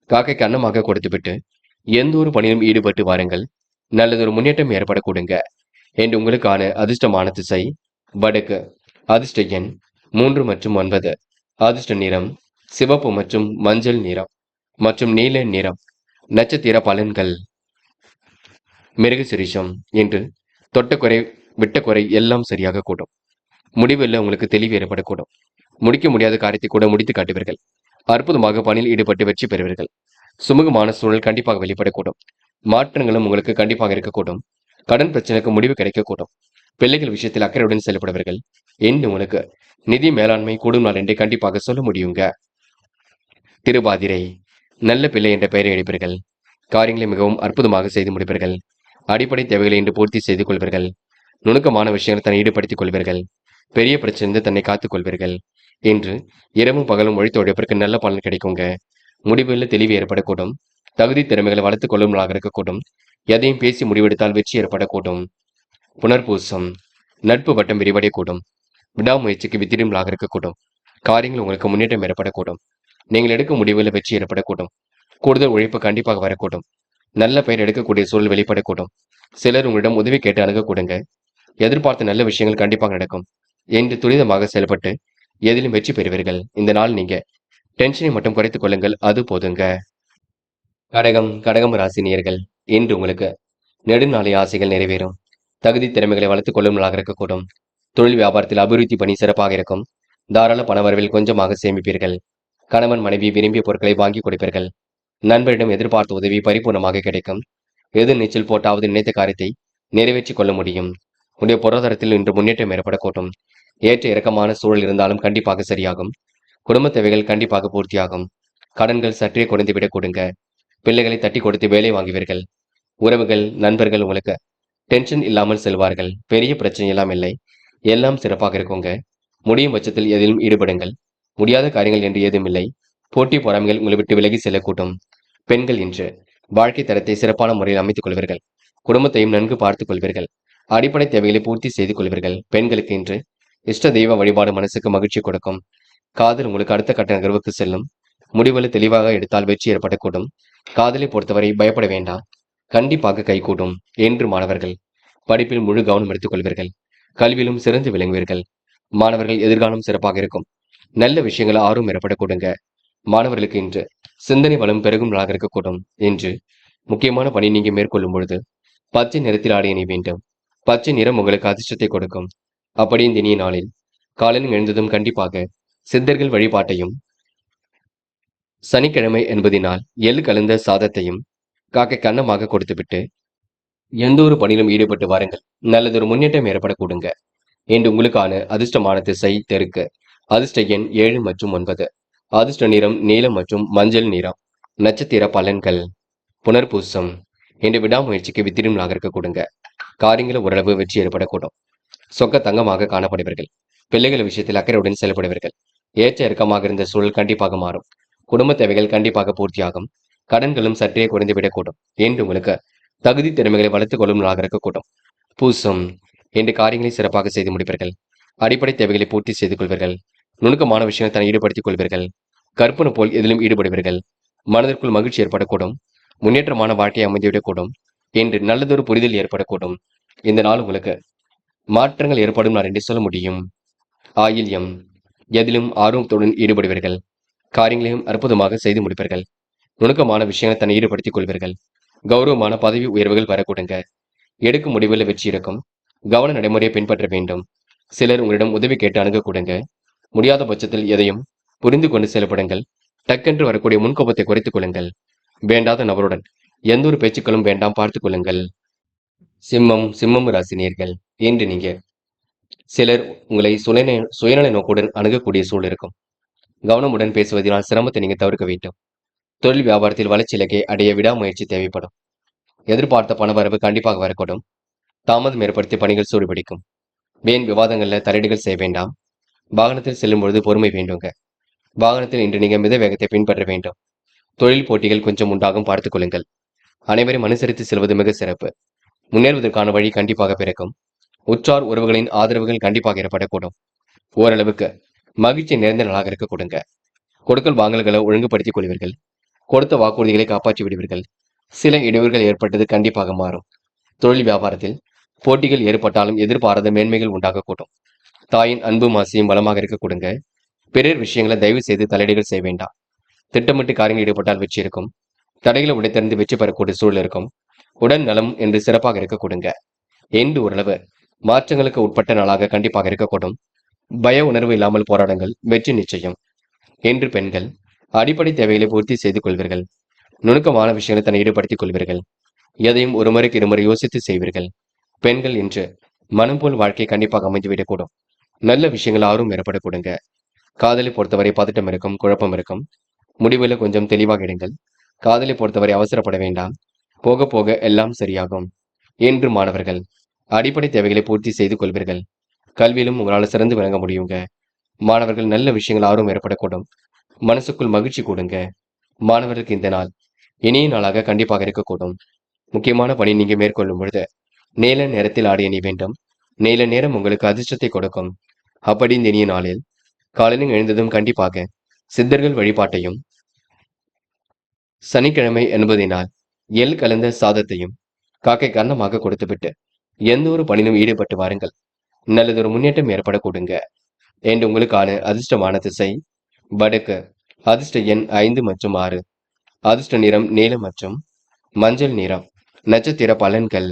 காக்கைக்கு அன்னமாக கொடுத்துவிட்டு எந்த ஒரு பணியிலும் ஈடுபட்டு வாருங்கள். நல்லதொரு முன்னேற்றம் ஏற்படக்கூடுங்க. என்று உங்களுக்கான அதிர்ஷ்டமான திசை வடக்கு. அதிர்ஷ்ட எண் 3 மற்றும் 9. அதிர்ஷ்ட நிறம் சிவப்பு மற்றும் மஞ்சள் நிறம் மற்றும் நீல நிறம். நட்சத்திர பலன்கள் மிருக சிரிஷம் என்று தொட்ட குறை விட்ட குறை எல்லாம் சரியாக கூடும். முடிவில் உங்களுக்கு தெளிவு ஏற்படக்கூடும். முடிக்க முடியாத காரியத்தை கூட முடித்து காட்டுவீர்கள். அற்புதமாக பணியில் ஈடுபட்டு வெற்றி பெறுவீர்கள். சுமூகமான சூழல் கண்டிப்பாக வெளிப்படக்கூடும். மாற்றங்களும் உங்களுக்கு கண்டிப்பாக இருக்கக்கூடும். கடன் பிரச்சனைக்கு முடிவு கிடைக்கக்கூடும். பிள்ளைகள் விஷயத்தில் அக்கறையுடன் செயல்படுவீர்கள். என்று உங்களுக்கு நிதி மேலாண்மை கூடும் நாள் என்றே கண்டிப்பாக சொல்ல முடியுங்க. திருவாதிரை, நல்ல பிள்ளை என்ற பெயரை எடுப்பீர்கள். காரியங்களை மிகவும் அற்புதமாக செய்து முடிப்பீர்கள். அடிப்படை தேவைகளை இன்று பூர்த்தி செய்து கொள்வீர்கள். நுணுக்கமான விஷயங்களை தன்னை ஈடுபடுத்திக் கொள்வீர்கள். பெரிய பிரச்சனை தன்னை காத்துக் கொள்வீர்கள். என்று இரவும் பகலும் உழைத்து உழைப்பிற்கு நல்ல பலன் கிடைக்குங்க. முடிவுகளில் தெளிவு ஏற்படக்கூடும். தகுதி திறமைகளை வளர்த்துக் கொள்ளும் நாளாக இருக்கக்கூடும். எதையும் பேசி முடிவெடுத்தால் வெற்றி ஏற்படக்கூடும். புனர்பூசம், நட்பு வட்டம் விரிவடையக்கூடும். விடாமுயற்சிக்கு வித்திடும் நாளாக இருக்கக்கூடும். காரியங்கள் உங்களுக்கு முன்னேற்றம் ஏற்படக்கூடும். நீங்கள் எடுக்கும் முடிவுகளில் வெற்றி ஏற்படக்கூடும். கூடுதல் உழைப்பு கண்டிப்பாக வரக்கூடும். நல்ல பெயர் எடுக்கக்கூடிய சூழல் வெளிப்படக்கூடும். சிலர் உங்களிடம் உதவி கேட்டு அணுகக்கூடுங்க. எதிர்பார்த்த நல்ல விஷயங்கள் கண்டிப்பாக நடக்கும். என்று துரிதமாக செயல்பட்டு எதிலும் வெற்றி பெறுவீர்கள். இந்த நாள் நீங்க டென்ஷனை மட்டும் குறைத்துக் கொள்ளுங்கள், அது போதுங்க. கடகம் ராசினியர்கள், இன்று உங்களுக்கு நெடுநாளைய ஆசைகள் நிறைவேறும். தகுதி திறமைகளை வளர்த்துக் கொள்ளும் நாளாக இருக்கக்கூடும். தொழில் வியாபாரத்தில் அபிவிருத்தி பணி சிறப்பாக இருக்கும். தாராள பணவரவில் கொஞ்சமாக சேமிப்பீர்கள். கணவன் மனைவி விரும்பிய பொருட்களை வாங்கி கொடுப்பீர்கள். நண்பரிடம் எதிர்பார்த்த உதவி பரிபூர்ணமாக கிடைக்கும். எது நீச்சல் போட்டாவது நினைத்த காரியத்தை நிறைவேற்றிக் கொள்ள முடியும். உடைய பொருளாதாரத்தில் இன்று முன்னேற்றம் ஏற்படக்கூடும். ஏற்ற இறக்கமான சூழல் இருந்தாலும் கண்டிப்பாக சரியாகும். குடும்ப தேவைகள் கண்டிப்பாக பூர்த்தியாகும். கடன்கள் சற்றே குறைந்துவிடக் கொடுங்க. பிள்ளைகளை தட்டி கொடுத்து வேலை வாங்குவீர்கள். உறவுகள், நண்பர்கள் உங்களுக்கு டென்ஷன் இல்லாமல் செல்வார்கள். பெரிய பிரச்சனை எல்லாம் இல்லை. எல்லாம் சிறப்பாக இருக்குங்க. முடியும் பட்சத்தில் எதிலும் ஈடுபடுங்கள். முடியாத காரியங்கள் என்று ஏதும் இல்லை. போட்டி பொறாமைகள் உங்களை விட்டு விலகி செல்லக்கூடும். பெண்கள் இன்று வாழ்க்கை தரத்தை சிறப்பான முறையில் அமைத்துக் கொள்வீர்கள். குடும்பத்தையும் நன்கு பார்த்துக் கொள்வீர்கள். அடிப்படை தேவைகளை பூர்த்தி செய்து கொள்வீர்கள். பெண்களுக்கு இன்று இஷ்ட தெய்வ வழிபாடு மனசுக்கு மகிழ்ச்சி கொடுக்கும். காதல் உங்களுக்கு அடுத்த கட்ட நகர்வுக்கு செல்லும். முடிவுகளை தெளிவாக எடுத்தால் வெற்றி ஏற்படக்கூடும். காதலை பொறுத்தவரை பயப்பட வேண்டாம். கண்டிப்பாக கைகூடும். என்று மாணவர்கள் படிப்பில் முழு கவனம் எடுத்துக் கொள்வீர்கள். கல்வியிலும் சிறந்து விளங்குவீர்கள். மாணவர்கள் எதிர்காலம் சிறப்பாக இருக்கும். நல்ல விஷயங்களை ஆர்வம் ஏற்படக்கூடுங்க. மாணவர்களுக்கு இன்று சிந்தனை வளம் பெருகும் நாளாக இருக்கக்கூடும். என்று முக்கியமான பணி நீங்க மேற்கொள்ளும் பொழுது பச்சை நிறத்தில் ஆடை அணிய வேண்டும். பச்சை நிறம் உங்களுக்கு அதிர்ஷ்டத்தை கொடுக்கும். அப்படி இந்த இனிய நாளில் காலையில் எழுந்ததும் கண்டிப்பாக சித்தர்கள் வழிபாட்டையும், சனிக்கிழமை என்பதினால் எள் கலந்த சாதத்தையும் காக்கைக்கு அன்னமாக கொடுத்துவிட்டு எந்த ஒரு பணியிலும் ஈடுபட்டு வாருங்கள். நல்லதொரு முன்னேற்றம் ஏற்படக்கூடுங்க. இன்று உங்களுக்கான அதிர்ஷ்டமான திசை தெற்கு. அதிர்ஷ்ட எண் 7 மற்றும் 9. அதிர்ஷ்ட நிறம் நீலம் மற்றும் மஞ்சள் நிறம். நட்சத்திர பலன்கள். புனர்பூசம், இன்று விடாமுயற்சிக்கு வித்திடும் நாளாக இருக்கக்கூடுங்க. காரியங்களில் ஓரளவு வெற்றி ஏற்படக்கூடும். சொக்க தங்கமாக காணப்படுவீர்கள். பிள்ளைகள் விஷயத்தில் அக்கறையுடன் செயல்படுவீர்கள். ஏற்ற இறக்கமாக இருந்த சூழல் கண்டிப்பாக மாறும். குடும்ப தேவைகள் கண்டிப்பாக பூர்த்தியாகும். கடன்களும் சற்றே குறைந்துவிடக்கூடும். என்று உங்களுக்கு தகுதி திறமைகளை வளர்த்துக் கொள்ளும் நாளாக இருக்கக்கூடும். பூசம், இன்று காரியங்களை சிறப்பாக செய்து முடிப்பீர்கள். அடிப்படை தேவைகளை பூர்த்தி செய்து கொள்வீர்கள். நுணுக்கமான விஷயங்களை தன்னை ஈடுபடுத்திக் கொள்வீர்கள். கற்பனை போல் எதிலும் ஈடுபடுவீர்கள். மனதிற்குள் மகிழ்ச்சி ஏற்படக்கூடும். முன்னேற்றமான வாழ்க்கையை அமைந்துவிடக்கூடும். என்று நல்லதொரு புரிதல் ஏற்படக்கூடும். இந்த நாள் உங்களுக்கு மாற்றங்கள் ஏற்படும் நாள் என்று சொல்ல முடியும். ஆயில்யம், எதிலும் ஆர்வத்துடன் ஈடுபடுவீர்கள். காரியங்களையும் அற்புதமாக செய்து முடிப்பீர்கள். நுணுக்கமான விஷயங்களை தன்னை ஈடுபடுத்திக் கொள்வீர்கள். கௌரவமான பதவி உயர்வுகள் வரக்கூடுங்க. எடுக்கும் முடிவில் வெற்றி இருக்கும். கவன நடைமுறையை பின்பற்ற வேண்டும். சிலர் உங்களிடம் உதவி கேட்டு அணுகக்கூடுங்க. முடியாத பட்சத்தில் எதையும் புரிந்து கொண்டு செயல்படுங்கள். டக்கென்று வரக்கூடிய முன்கோபத்தை குறைத்துக் கொள்ளுங்கள். வேண்டாத நபருடன் எந்த ஒரு பேச்சுக்களும் வேண்டாம், பார்த்துக் கொள்ளுங்கள். சிம்மம் ராசினியர்கள், என்று நீங்க சிலர் உங்களை சுயநல நோக்குடன் அணுகக்கூடிய சூழல் இருக்கும். கவனமுடன் பேசுவதனால் சிரமத்தை நீங்க தவிர்க்க வேண்டும். தொழில் வியாபாரத்தில் வளர்ச்சி இலக்கை அடைய விடாமுயற்சி தேவைப்படும். எதிர்பார்த்த பண வரவு கண்டிப்பாக வரக்கூடும். தாமதம் ஏற்படுத்தி பணிகள் சூடுபிடிக்கும். வீண் விவாதங்கள்ல தலையீடுகள் செய்ய வேண்டாம். வாகனத்தில் செல்லும் பொழுது பொறுமை வேண்டுங்க. வாகனத்தில் இன்று நீங்க மித வேகத்தை பின்பற்ற வேண்டும். தொழில் போட்டிகள் கொஞ்சம் உண்டாகும், பார்த்துக் கொள்ளுங்கள். அனைவரும் அனுசரித்து செல்வது மிக சிறப்பு. முன்னேறுவதற்கான வழி கண்டிப்பாக பிறக்கும். உற்றார் உறவுகளின் ஆதரவுகள் கண்டிப்பாக ஏற்படக்கூடும். ஓரளவுக்கு மகிழ்ச்சி நிறைந்த நாளாக இருக்க கொடுங்க. கொடுக்கல் வாங்கல்களை ஒழுங்குபடுத்திக் கொள்வீர்கள். கொடுத்த வாக்குறுதிகளை காப்பாற்றி விடுவீர்கள். சில இடையூறுகள் ஏற்பட்டது கண்டிப்பாக மாறும். தொழில் வியாபாரத்தில் போட்டிகள் ஏற்பட்டாலும் எதிர்பாராத மேன்மைகள் உண்டாகக்கூடும். தாயின் அன்பும் ஆசையும் பலமாக இருக்க கொடுங்க. பிறர் விஷயங்களை தயவு செய்து தலையீடுகள் செய்ய வேண்டாம். திட்டமிட்டு காரியங்கள் ஈடுபட்டால் வெற்றி இருக்கும். தடைகளை உடைத்தறிந்து வெற்றி பெறக்கூடிய சூழல் இருக்கும். உடல் நலம் என்று சிறப்பாக இருக்க கொடுங்க. என்று ஓரளவு மாற்றங்களுக்கு உட்பட்ட நாளாக கண்டிப்பாக இருக்கக்கூடும். பய உணர்வு இல்லாமல் போராடுங்கள், வெற்றி நிச்சயம். என்று பெண்கள் அடிப்படை தேவைகளை பூர்த்தி செய்து கொள்வீர்கள். நுணுக்கமான விஷயங்களை தன்னை ஈடுபடுத்திக் கொள்வீர்கள். எதையும் ஒரு முறைக்கு இருமுறை யோசித்து செய்வீர்கள். பெண்கள் இன்று மனம் போல் வாழ்க்கை கண்டிப்பாக அமைந்துவிடக்கூடும். நல்ல விஷயங்கள் ஆர்வம் ஏற்படக்கூடுங்க. காதலை பொறுத்தவரை பதட்டம் இருக்கும், குழப்பம் இருக்கும். முடிவுல கொஞ்சம் தெளிவாக இருங்கள். காதலை பொறுத்தவரை அவசரப்பட வேண்டாம். போக போக எல்லாம் சரியாகும். என்று மாணவர்கள் அடிப்படை தேவைகளை பூர்த்தி செய்து கொள்வீர்கள். கல்வியிலும் உங்களால் சிறந்து விளங்க முடியுங்க. மாணவர்கள் நல்ல விஷயங்கள் ஆர்வம் ஏற்படக்கூடும். மனசுக்குள் மகிழ்ச்சி கூடுங்க. மாணவர்களுக்கு இந்த நாள் இனிய நாளாக கண்டிப்பாக இருக்கக்கூடும். முக்கியமான பணி நீங்க மேற்கொள்ளும் பொழுது நீல நேரத்தில் ஆடை அணி வேண்டும். நீல நேரம் உங்களுக்கு அதிர்ஷ்டத்தை கொடுக்கும். அப்படி இந்த இனிய நாளில் காலையில் எழுந்ததும் கண்டிப்பாக சித்தர்கள் வழிபாட்டையும், சனிக்கிழமை என்பதினால் எள் கலந்த சாதத்தையும் காக்கை கன்னமாக கொடுத்துவிட்டு எந்த ஒரு பணியிலும் ஈடுபட்டு வாருங்கள். நல்லதொரு முன்னேற்றம் ஏற்படக்கூடுங்க. என்று உங்களுக்கான அதிர்ஷ்டமான திசை வடக்கு. அதிர்ஷ்ட எண் 5 மற்றும் 6. அதிர்ஷ்ட நிறம் நீலம் மற்றும் மஞ்சள் நிறம். நட்சத்திர பலன்கள்.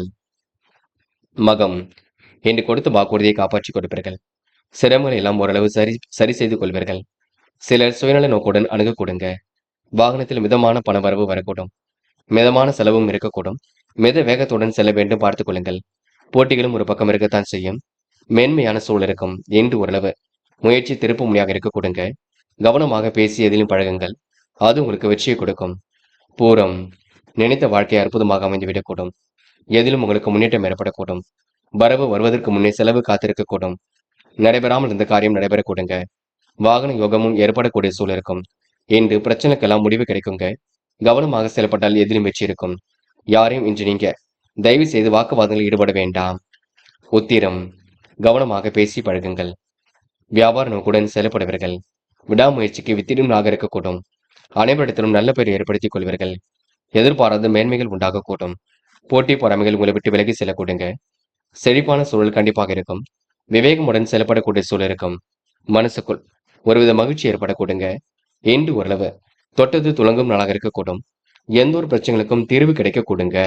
மகம். என்று கொடுத்த வாக்குறுதியை காப்பாற்றிக் கொடுப்பீர்கள். சிரமங்கள் எல்லாம் ஓரளவு சரி செய்து கொள்வீர்கள். சிலர் சுயநல நோக்குடன் அணுகக்கூடுங்க. வாகனத்தில் மிதமான பண வரவு வரக்கூடும். மிதமான செலவும் இருக்கக்கூடும். மித வேகத்துடன் செல்ல வேண்டும், பார்த்துக் கொள்ளுங்கள். போட்டிகளும் ஒரு பக்கம் இருக்கத்தான் செய்யும். மேன்மையான சூழல் இருக்கும் என்று ஓரளவு முயற்சி திருப்பு முனையாக இருக்கக்கூடுங்க. கவனமாக பேசி எதிலும் பழகுங்கள். அது உங்களுக்கு வெற்றியை கொடுக்கும். பூரம். நினைத்த வாழ்க்கை அற்புதமாக அமைந்துவிடக்கூடும். எதிலும் உங்களுக்கு முன்னேற்றம் ஏற்படக்கூடும். வரவு வருவதற்கு முன்னே செலவு காத்திருக்கக்கூடும். நடைபெறாமல் இருந்த காரியம் நடைபெறக்கூடுங்க. வாகன யோகமும் ஏற்படக்கூடிய சூழல் இருக்கும். என்று பிரச்சனைக்கெல்லாம் முடிவு கிடைக்குங்க. கவனமாக செயல்பட்டால் எதிலும் வெற்றி இருக்கும். யாரையும் இன்று நீங்க தயவு செய்து வாக்குவாதங்களில் ஈடுபட வேண்டாம். உத்திரம். கவனமாக பேசி பழகுங்கள். வியாபார நோக்குடன் செயல்படுவீர்கள். விடாமுயற்சிக்கு வித்திடும்னாக இருக்கக்கூடும். அனைவரிடத்திலும் நல்ல பெயர் ஏற்படுத்திக் கொள்வீர்கள். எதிர்பாராத மேன்மைகள் உண்டாகக்கூடும். போட்டி பொறாமைகள் உங்களை விட்டு விலகி செல்லக்கூடுங்க. செழிப்பான சூழல் கண்டிப்பாக இருக்கும். விவேகமுடன் செயல்படக்கூடிய சூழல் இருக்கும். மனசுக்குள் ஒருவித மகிழ்ச்சி ஏற்படக்கூடுங்க. என்று ஓரளவு தொட்டது துளங்கும் நாளாக இருக்கக்கூடும். எந்த ஒரு பிரச்சனைகளுக்கும் தீர்வு கிடைக்கக்கூடுங்க.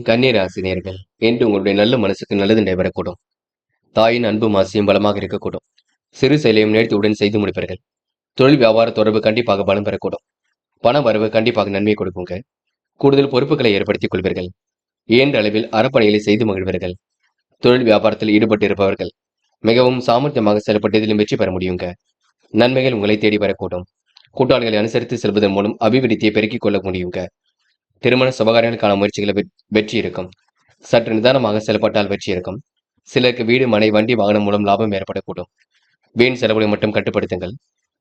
கன்னி ராசினியர்கள் என்று உங்களுடைய நல்ல மனசுக்கு நல்லது நடைபெறக்கூடும். தாயின் அன்பும் ஆசையும் பலமாக இருக்கக்கூடும். சிறு செயலையும் நேர்த்தியுடன் செய்து முடிப்பீர்கள். தொழில் வியாபார தொடர்பு கண்டிப்பாக பலம் பெறக்கூடும். பண வரவு கண்டிப்பாக நன்மை கொடுக்குங்க. கூடுதல் பொறுப்புகளை ஏற்படுத்திக் கொள்வீர்கள். இயன்ற அளவில் அறப்பணிகளை செய்து மகிழ்வீர்கள். தொழில் வியாபாரத்தில் ஈடுபட்டு இருப்பவர்கள் மிகவும் சாமர்த்தியமாக செயல்பட்டு இதிலும் வெற்றி பெற முடியுங்க. நன்மைகள் உங்களை தேடி வரக்கூடும். கூட்டாளிகளை அனுசரித்து செல்வதன் மூலம் அபிவிருத்தியை பெருக்கிக் கொள்ள முடியுங்க. திருமண சுபகாரியங்களுக்கான முயற்சிகளை வெற்றி இருக்கும். சற்று நிதானமாக செயல்பட்டால் வெற்றி இருக்கும். சிலருக்கு வீடு, மனை, வண்டி, வாகனம் மூலம் லாபம் ஏற்படக்கூடும். வீண் செலவுகளை மட்டும் கட்டுப்படுத்துங்கள்.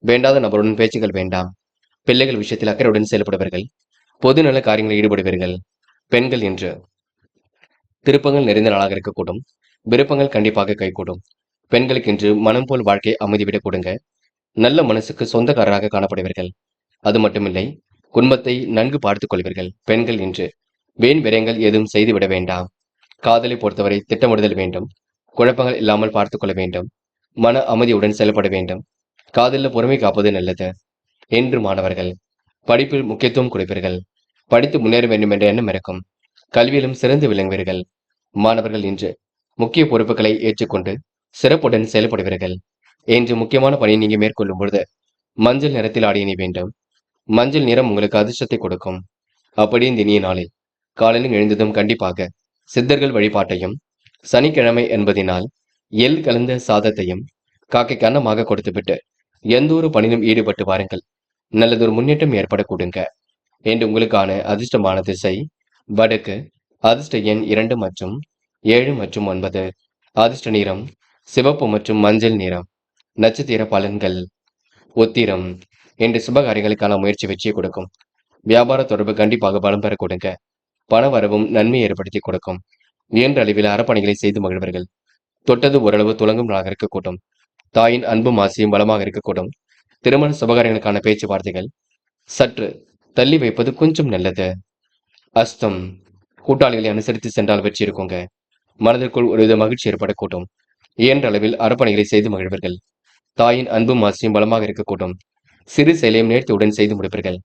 வேண்டாத நபருடன் பேச்சுகள் வேண்டாம். பிள்ளைகள் விஷயத்தில் அக்கறையுடன் செயல்படுவீர்கள். பொது நல காரியங்களில் ஈடுபடுவீர்கள். பெண்கள் என்று திருப்பங்கள் நிறைந்த நாளாக இருக்கக்கூடும். விருப்பங்கள் கண்டிப்பாக கைகூடும். பெண்களுக்கு இன்று மனம் போல் வாழ்க்கை அமைதிவிடக் கொடுங்க. நல்ல மனசுக்கு சொந்தக்காரராக காணப்படுவீர்கள். அது மட்டுமில்லை, குடும்பத்தை நன்கு பார்த்துக் கொள்வீர்கள். பெண்கள் இன்று வீண் விரயங்கள் எதுவும் செய்துவிட வேண்டாம். காதலை பொறுத்தவரை திட்டமிடுதல் வேண்டும். குழப்பங்கள் இல்லாமல் பார்த்துக் கொள்ள வேண்டும். மன அமைதியுடன் செயல்பட வேண்டும். காதலில் பொறுமை காப்பது நல்லது. என்று மாணவர்கள் படிப்பில் முக்கியத்துவம் கொடுப்பீர்கள். படித்து முன்னேற வேண்டும் என்ற எண்ணம் இருக்கும். கல்வியிலும் சிறந்து விளங்குவீர்கள். மாணவர்கள் இன்று முக்கிய பொறுப்புகளை ஏற்றுக்கொண்டு சிறப்புடன் செயல்படுவீர்கள். இன்று முக்கியமான பணியை நீங்க மேற்கொள்ளும் பொழுது மஞ்சள் நிறத்தில் ஆடை அணி வேண்டும். மஞ்சள் நிறம் உங்களுக்கு அதிர்ஷ்டத்தை கொடுக்கும். அப்படி இந்த இனிய நாளில் காலையில் எழுந்ததும் கண்டிப்பாக சித்தர்கள் வழிபாட்டையும், சனிக்கிழமை என்பதினால் எள் கலந்த சாதத்தையும் காக்கைக்கு அன்னமாக கொடுத்துவிட்டு எந்த ஒரு பணியிலும் ஈடுபட்டு வாருங்கள். நல்லதொரு முன்னேற்றம் ஏற்படக்கூடுங்க. என்று உங்களுக்கான அதிர்ஷ்டமான திசை வடக்கு. அதிர்ஷ்ட எண் 2 மற்றும் 7 மற்றும் 9. அதிர்ஷ்ட நிறம் சிவப்பு மற்றும் மஞ்சள் நிறம். நட்சத்திர பலன்கள். உத்திரம். என்று சுபகாரியங்களுக்கான முயற்சி வெற்றியை கொடுக்கும். வியாபார தொடர்பு கண்டிப்பாக பலம் பெற கொடுங்க. பண வரவும் நன்மை ஏற்படுத்தி கொடுக்கும். இயன்ற அளவில் அறப்பணிகளை செய்து மகிழ்வர்கள். தொட்டது ஓரளவு துளங்கும் நாளாக இருக்கக்கூடும். தாயின் அன்பும் ஆசையும் பலமாக இருக்கக்கூடும். திருமண சுபகாரியங்களுக்கான பேச்சுவார்த்தைகள் சற்று தள்ளி வைப்பது கொஞ்சம் நல்லது. அஸ்தம். கூட்டாளிகளை அனுசரித்து சென்றால் வெற்றி இருக்குங்க. மனதிற்குள் ஒருவித மகிழ்ச்சி ஏற்படக்கூடும். இயன்ற அளவில் அறப்பணிகளை செய்து மகிழ்வர்கள். தாயின் அன்பும் ஆசையும் பலமாக இருக்கக்கூடும். சிறு செயலையும் நேர்த்தியுடன் செய்து முடிப்பீர்கள்.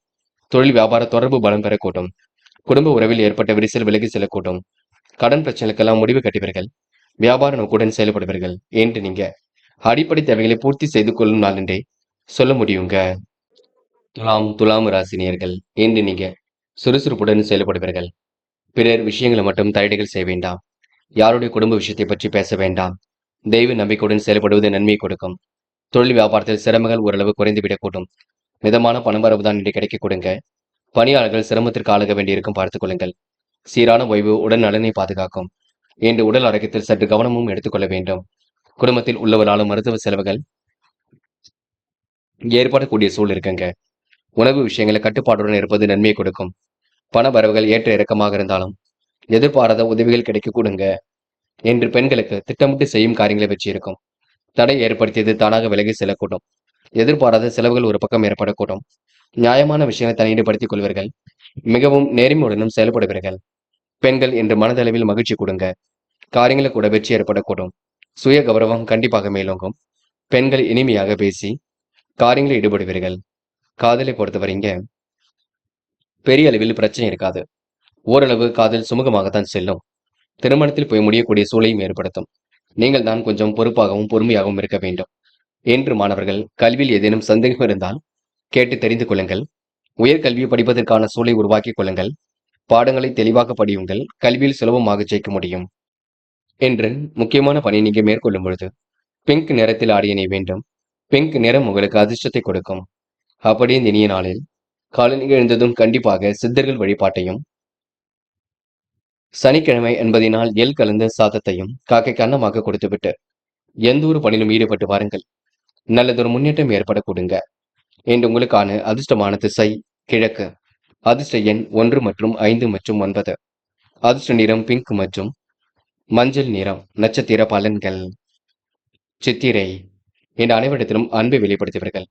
தொழில் வியாபார தொடர்பு பலம் பெறக்கூடும். குடும்ப உறவில் ஏற்பட்ட விரிசல் விலகி செல்லக்கூடும். கடன் பிரச்சனைக்கெல்லாம் முடிவு கட்டுவீர்கள். வியாபார நோக்குடன் செயல்படுவீர்கள் என்று நீங்க அடிப்படை தேவைகளை பூர்த்தி செய்து கொள்ளும் நாள் என்றே சொல்ல முடியுங்க. துலாம் ராசினியர்கள் இன்று நீங்க சுறுசுறுப்புடன் செயல்படுவீர்கள். பிறர் விஷயங்களை மட்டும் தலையீடுகள் செய்ய வேண்டாம். யாருடைய குடும்ப விஷயத்தை பற்றி பேச வேண்டாம். தெய்வ நம்பிக்கையுடன் செயல்படுவது நன்மை கொடுக்கும். தொழில் வியாபாரத்தில் சிரமங்கள் ஓரளவு குறைந்துவிடக்கூடும். மிதமான பணவரவு தான் இன்று கிடைக்க கொடுங்க. பணியாளர்கள் சிரமத்திற்கு ஆளாக வேண்டியிருக்கும் பார்த்துக் கொள்ளுங்கள். சீரான ஓய்வு உடல் நலனை பாதுகாக்கும். இன்று உடல் ஆரோக்கியத்தில் சற்று கவனமும் எடுத்துக்கொள்ள வேண்டும். குடும்பத்தில் உள்ளவராலும் மருத்துவ செலவுகள் ஏற்படக்கூடிய சூழல் இருக்குங்க. உணவு விஷயங்களை கட்டுப்பாட்டுடன் இருப்பது நன்மையை கொடுக்கும். பண வரவுகள் ஏற்ற இறக்கமாக இருந்தாலும் எதிர்பாராத உதவிகள் கிடைக்க கொடுங்க. என்று பெண்களுக்கு திட்டமிட்டு செய்யும் காரியங்களை வச்சு இருக்கும். தடை ஏற்படுத்தியது தானாக விலகி செல்லக்கூடும். எதிர்பாராத செலவுகள் ஒரு பக்கம் ஏற்படக்கூடும். நியாயமான விஷயங்களை தனியீடுபடுத்திக் கொள்வீர்கள். மிகவும் நேர்மையுடனும் செயல்படுவீர்கள். பெண்கள் என்று மனதளவில் மகிழ்ச்சி கொடுங்க. காரியங்களை கூட வெற்றி ஏற்படக்கூடும். சுய கௌரவம் கண்டிப்பாக மேலோங்கும். பெண்கள் இனிமையாக பேசி காரியங்களில் ஈடுபடுவீர்கள். காதலை பொறுத்தவரைங்க பெரிய அளவில் பிரச்சனை இருக்காது. ஓரளவு காதல் சுமூகமாகத்தான் செல்லும். திருமணத்தில் போய் முடியக்கூடிய சூழலையும் ஏற்படுத்தும். நீங்கள் தான் கொஞ்சம் பொறுப்பாகவும் பொறுமையாகவும் இருக்க வேண்டும். என்று மாணவர்கள் கல்வியில் ஏதேனும் சந்தேகம் இருந்தால் கேட்டு தெரிந்து கொள்ளுங்கள். உயர்கல்வியை படிப்பதற்கான சூழலை உருவாக்கிக் கொள்ளுங்கள். பாடங்களை தெளிவாக படியுங்கள். கல்வியில் சுலபமாக ஜெயிக்க முடியும். என்று முக்கியமான பணி நீங்க மேற்கொள்ளும் பொழுது பிங்க் நிறத்தில் ஆடிய நீ வேண்டும். பிங்க் நிறம் உங்களுக்கு அதிர்ஷ்டத்தை கொடுக்கும். அப்படியே இந்த இனிய நாளில் காலையில் எழுந்ததும் கண்டிப்பாக சித்தர்கள் வழிபாட்டையும், சனிக்கிழமை என்பதினால் எள் கலந்த சாதத்தையும் காக்கைக்கு அன்னமாக கொடுத்துவிட்டு எந்த ஒரு பணியிலும் ஈடுபட்டு வாருங்கள். நல்லதொரு முன்னேற்றம் ஏற்பட கொடுங்க. இன்று உங்களுக்கான அதிர்ஷ்டமான திசை கிழக்கு. அதிர்ஷ்ட எண் 1 மற்றும் 5 மற்றும் 9. அதிர்ஷ்ட நிறம் பிங்க் மற்றும் மஞ்சள் நிறம். நட்சத்திர பலன்கள். சித்திரை. என்ற அனைவரிடத்திலும் அன்பை வெளிப்படுத்துவீர்கள்.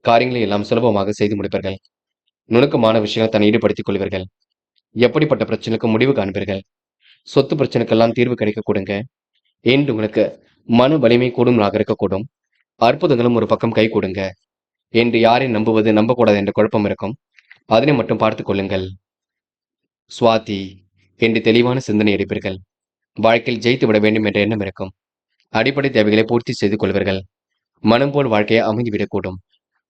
காரியங்களை எல்லாம் சுலபமாக செய்து முடிப்பீர்கள். நுணுக்கமான விஷயங்கள் தன்னை ஈடுபடுத்திக் கொள்வீர்கள். எப்படிப்பட்ட பிரச்சனைக்கு முடிவு காண்பீர்கள். சொத்து பிரச்சனைக்கெல்லாம் தீர்வு கிடைக்க கொடுங்க. இன்று உங்களுக்கு மன வலிமை கூடும் நாளாக இருக்கக்கூடும். அற்புதங்களும் ஒரு பக்கம் கை கொடுங்க. என்று யாரை நம்புவது நம்பக்கூடாது என்ற குழப்பம் இருக்கும். அதனை மட்டும் பார்த்துக் கொள்ளுங்கள். சுவாதி. என்று தெளிவான சிந்தனை எடுப்பீர்கள். வாழ்க்கையில் ஜெயித்து விட வேண்டும் என்ற எண்ணம் இருக்கும். அடிப்படை தேவைகளை பூர்த்தி செய்து கொள்வீர்கள். மனம் போல் வாழ்க்கையை அமைந்துவிடக்கூடும்.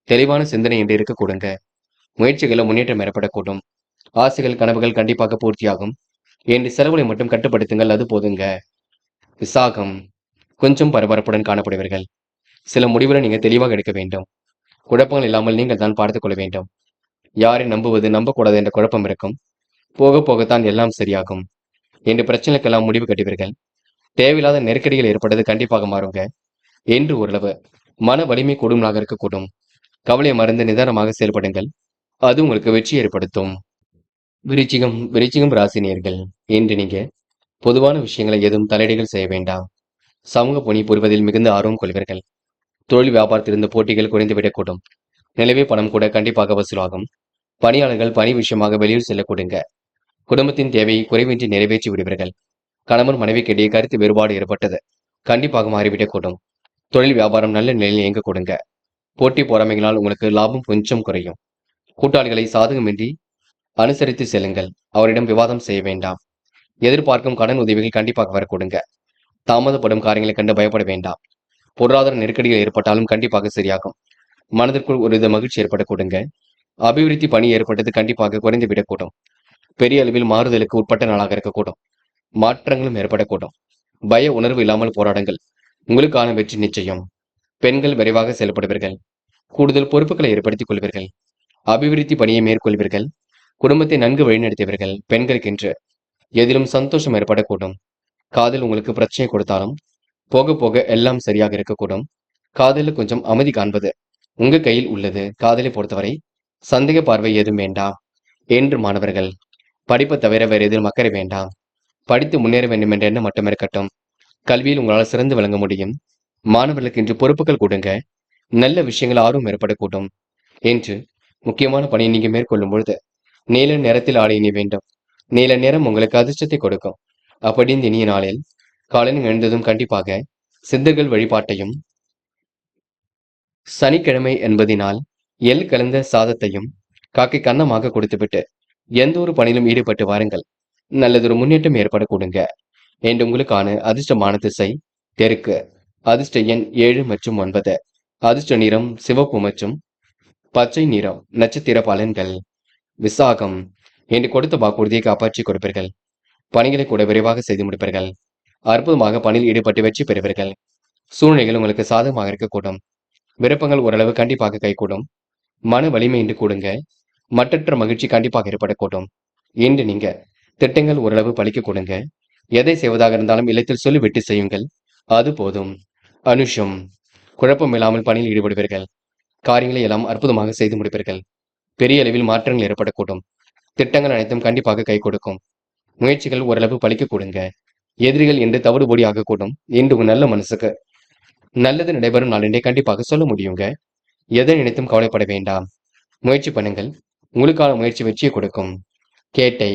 தெளிவான சிந்தனை என்று இருக்க கொடுங்க. முயற்சிகளை முன்னேற்றம் ஏற்படக்கூடும். ஆசைகள் கனவுகள் கண்டிப்பாக பூர்த்தியாகும். என்று செலவுகளை மட்டும் கட்டுப்படுத்துங்கள், அது போதுங்க. விசாகம். கொஞ்சம் பரபரப்புடன் காணப்படுவீர்கள். சில முடிவுகளை நீங்க தெளிவாக எடுக்க வேண்டும். குழப்பங்கள் இல்லாமல் நீங்கள் தான் பார்த்துக் கொள்ள வேண்டும். யாரை நம்புவது நம்பக்கூடாது என்ற குழப்பம் இருக்கும். போக போகத்தான் எல்லாம் சரியாகும். என்று பிரச்சனைக்கெல்லாம் முடிவு கட்டுவீர்கள். தேவையில்லாத நெருக்கடிகள் ஏற்பட்டது கண்டிப்பாக மாறுங்க. என்று ஓரளவு மன வலிமை கூடும் நாளாக இருக்கக்கூடும். கவலையை மறந்து நிதானமாக செயல்படுங்கள். அது உங்களுக்கு வெற்றி ஏற்படுத்தும். விருச்சிகம் ராசினியர்கள் இன்று நீங்க பொதுவான விஷயங்களை எதுவும் தலையீடுகள் செய்ய வேண்டாம். சமூக பணி புரிவதில் மிகுந்த ஆர்வம் கொள்வீர்கள். தொழில் வியாபாரத்தில் இருந்த போட்டிகள் குறைந்துவிடக்கூடும். நிலவே பணம் கூட கண்டிப்பாக வசூலாகும். பணியாளர்கள் பணி விஷயமாக வெளியூர் செல்ல கொடுங்க. குடும்பத்தின் தேவையை குறைவின்றி நிறைவேற்றி விடுவீர்கள். கணவன் மனைவிக்கிடையே கருத்து வேறுபாடு ஏற்பட்டது கண்டிப்பாக மாறிவிடக்கூடும். தொழில் வியாபாரம் நல்ல நிலையில் இயங்க கொடுங்க. போட்டி பொறாமைகளால் உங்களுக்கு லாபம் கொஞ்சம் குறையும். கூட்டாளிகளை சாதகமின்றி அனுசரித்து செல்லுங்கள். அவரிடம் விவாதம் செய்ய வேண்டாம். எதிர்பார்க்கும் கடன் உதவிகள் கண்டிப்பாக வர கொடுங்க. தாமதப்படும் காரியங்களை கண்டு பயப்பட வேண்டாம். பொருளாதார நெருக்கடிகள் ஏற்பட்டாலும் கண்டிப்பாக சரியாகும். மனதிற்குள் ஒருவித மகிழ்ச்சி ஏற்பட கொடுங்க. அபிவிருத்தி பணி ஏற்பட்டது கண்டிப்பாக குறைந்துவிடக்கூடும். பெரிய அளவில் மாறுதலுக்கு உட்பட்ட நாளாக இருக்கக்கூடும். மாற்றங்களும் ஏற்படக்கூடும். பய உணர்வு இல்லாமல் போராடுங்கள். உங்களுக்கான வெற்றி நிச்சயம். பெண்கள் விரைவாக செயல்படுவீர்கள். கூடுதல் பொறுப்புகளை ஏற்படுத்திக் கொள்வீர்கள். அபிவிருத்தி பணியை மேற்கொள்வீர்கள். குடும்பத்தை நன்கு வழிநடத்துவீர்கள். பெண்களுக்கென்று எதிலும் சந்தோஷம் ஏற்படக்கூடும். காதல் உங்களுக்கு பிரச்சனை கொடுத்தாலும் போக போக எல்லாம் சரியாக இருக்கக்கூடும். காதலில் கொஞ்சம் அமைதி காண்பது உங்க கையில் உள்ளது. காதலை பொறுத்தவரை சந்தேக பார்வை ஏதும் வேண்டாம். என்று மாணவர்கள் படிப்பை தவிர வேறு எதிலும் அக்கறை வேண்டாம். படித்து முன்னேற வேண்டும் என்ற எண்ணம் மட்டும் இருக்கட்டும். கல்வியில் உங்களால் சிறந்து விளங்க முடியும். மாணவர்களுக்கு இன்று பொறுப்புகள் கொடுங்க. நல்ல விஷயங்கள் ஆர்வம் ஏற்படக்கூடும். என்று முக்கியமான பணியை நீங்க மேற்கொள்ளும் பொழுது நீல நிறத்தில் ஆடை இனி வேண்டும். நீல நிறம் உங்களுக்கு அதிர்ஷ்டத்தை கொடுக்கும். அப்படி இந்த இனிய நாளில் காலையில் எழுந்ததும் கண்டிப்பாக சித்தர்கள் வழிபாட்டையும், சனிக்கிழமை என்பதினால் எள் கலந்த சாதத்தையும் காக்கை கன்னமாக கொடுத்துவிட்டு எந்த ஒரு பணியிலும் ஈடுபட்டு வாருங்கள். நல்லதொரு முன்னேற்றம் ஏற்பட கொடுங்க. என்று உங்களுக்கான அதிர்ஷ்டமான திசை தெற்கு. அதிர்ஷ்ட எண் 7 மற்றும் 9. அதிர்ஷ்ட நிறம் சிவப்பு மற்றும் பச்சை நிறம் நட்சத்திர பலன்கள். விசாகம், என்று கொடுத்த வாக்குறுதியை காப்பாற்றி கொடுப்பீர்கள். பணிகளை கூட விரைவாக செய்து முடிப்பீர்கள். அற்புதமாக பணியில் ஈடுபட்டு வெற்றி பெறுவீர்கள். சூழ்நிலைகள் உங்களுக்கு சாதகமாக இருக்கக்கூடும். விருப்பங்கள் ஓரளவு கண்டிப்பாக கைகூடும். மன வலிமை இன்று கூடுங்க. மற்றற்ற மகிழ்ச்சி கண்டிப்பாக ஏற்படக்கூடும். இன்று நீங்க திட்டங்கள் ஓரளவு பலிக்க கொடுங்க. எதை செய்வதாக இருந்தாலும் இல்லத்தில் சொல்லிவிட்டு செய்யுங்கள். அது போதும். அனுஷம், குழப்பம் இல்லாமல் பணியில் ஈடுபடுவீர்கள். காரியங்களை எல்லாம் அற்புதமாக செய்து முடிப்பீர்கள். பெரிய அளவில் மாற்றங்கள் ஏற்படக்கூடும். திட்டங்கள் அனைத்தும் கண்டிப்பாக கை கொடுக்கும். முயற்சிகள் ஓரளவு பலிக்க கொடுங்க. எதிரிகள் என்று தவிடுபொடி ஆகக்கூடும். இன்று உங்க நல்ல மனசுக்கு நல்லது நடைபெறும் நாளென்றே கண்டிப்பாக சொல்ல முடியுங்க. எதை நினைத்தும் கவலைப்பட வேண்டாம். முயற்சி பண்ணுங்கள். உங்களுக்கான முயற்சி வெற்றியை கொடுக்கும். கேட்டை,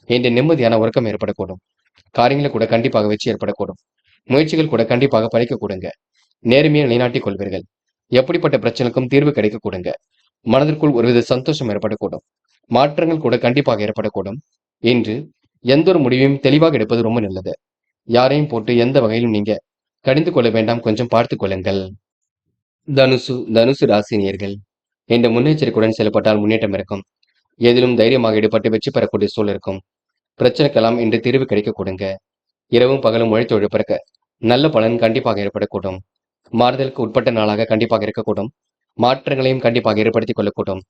என்ற நிம்மதியான உறக்கம் ஏற்படக்கூடும். காரியங்களை கூட கண்டிப்பாக வெற்றி ஏற்படக்கூடும். முயற்சிகள் கூட கண்டிப்பாக பலிக்க கொடுங்க. நேர்மையை நிலைநாட்டிக் கொள்வீர்கள். எப்படிப்பட்ட பிரச்சனைக்கும் தீர்வு கிடைக்க கொடுங்க. மனதிற்குள் ஒருவித சந்தோஷம் ஏற்படக்கூடும். மாற்றங்கள் கூட கண்டிப்பாக ஏற்படக்கூடும். இன்று எந்த ஒரு முடிவையும் தெளிவாக எடுப்பது ரொம்ப நல்லது. யாரையும் போட்டு எந்த வகையிலும் நீங்க கடிந்து கொள்ள வேண்டாம். கொஞ்சம் பார்த்துக் கொள்ளுங்கள். தனுசு ராசி நேயர்கள், என்ற முன்னெச்சரிக்கையுடன் செயல்பட்டால் முன்னேற்றம் இருக்கும். எதிலும் தைரியமாக ஈடுபட்டு வெற்றி பெறக்கூடிய சூழல் இருக்கும். பிரச்சனைக்கெல்லாம் இன்று தீர்வு கிடைக்க கொடுங்க. இரவும் பகலும் உழைத்து உழைப்பிறக்க நல்ல பலன் கண்டிப்பாக ஏற்படக்கூடும். மாறுதலுக்கு உட்பட்ட நாளாக கண்டிப்பாக இருக்கக்கூடும். மாற்றங்களையும் கண்டிப்பாக ஏற்படுத்திக் கொள்ளக்கூடும்.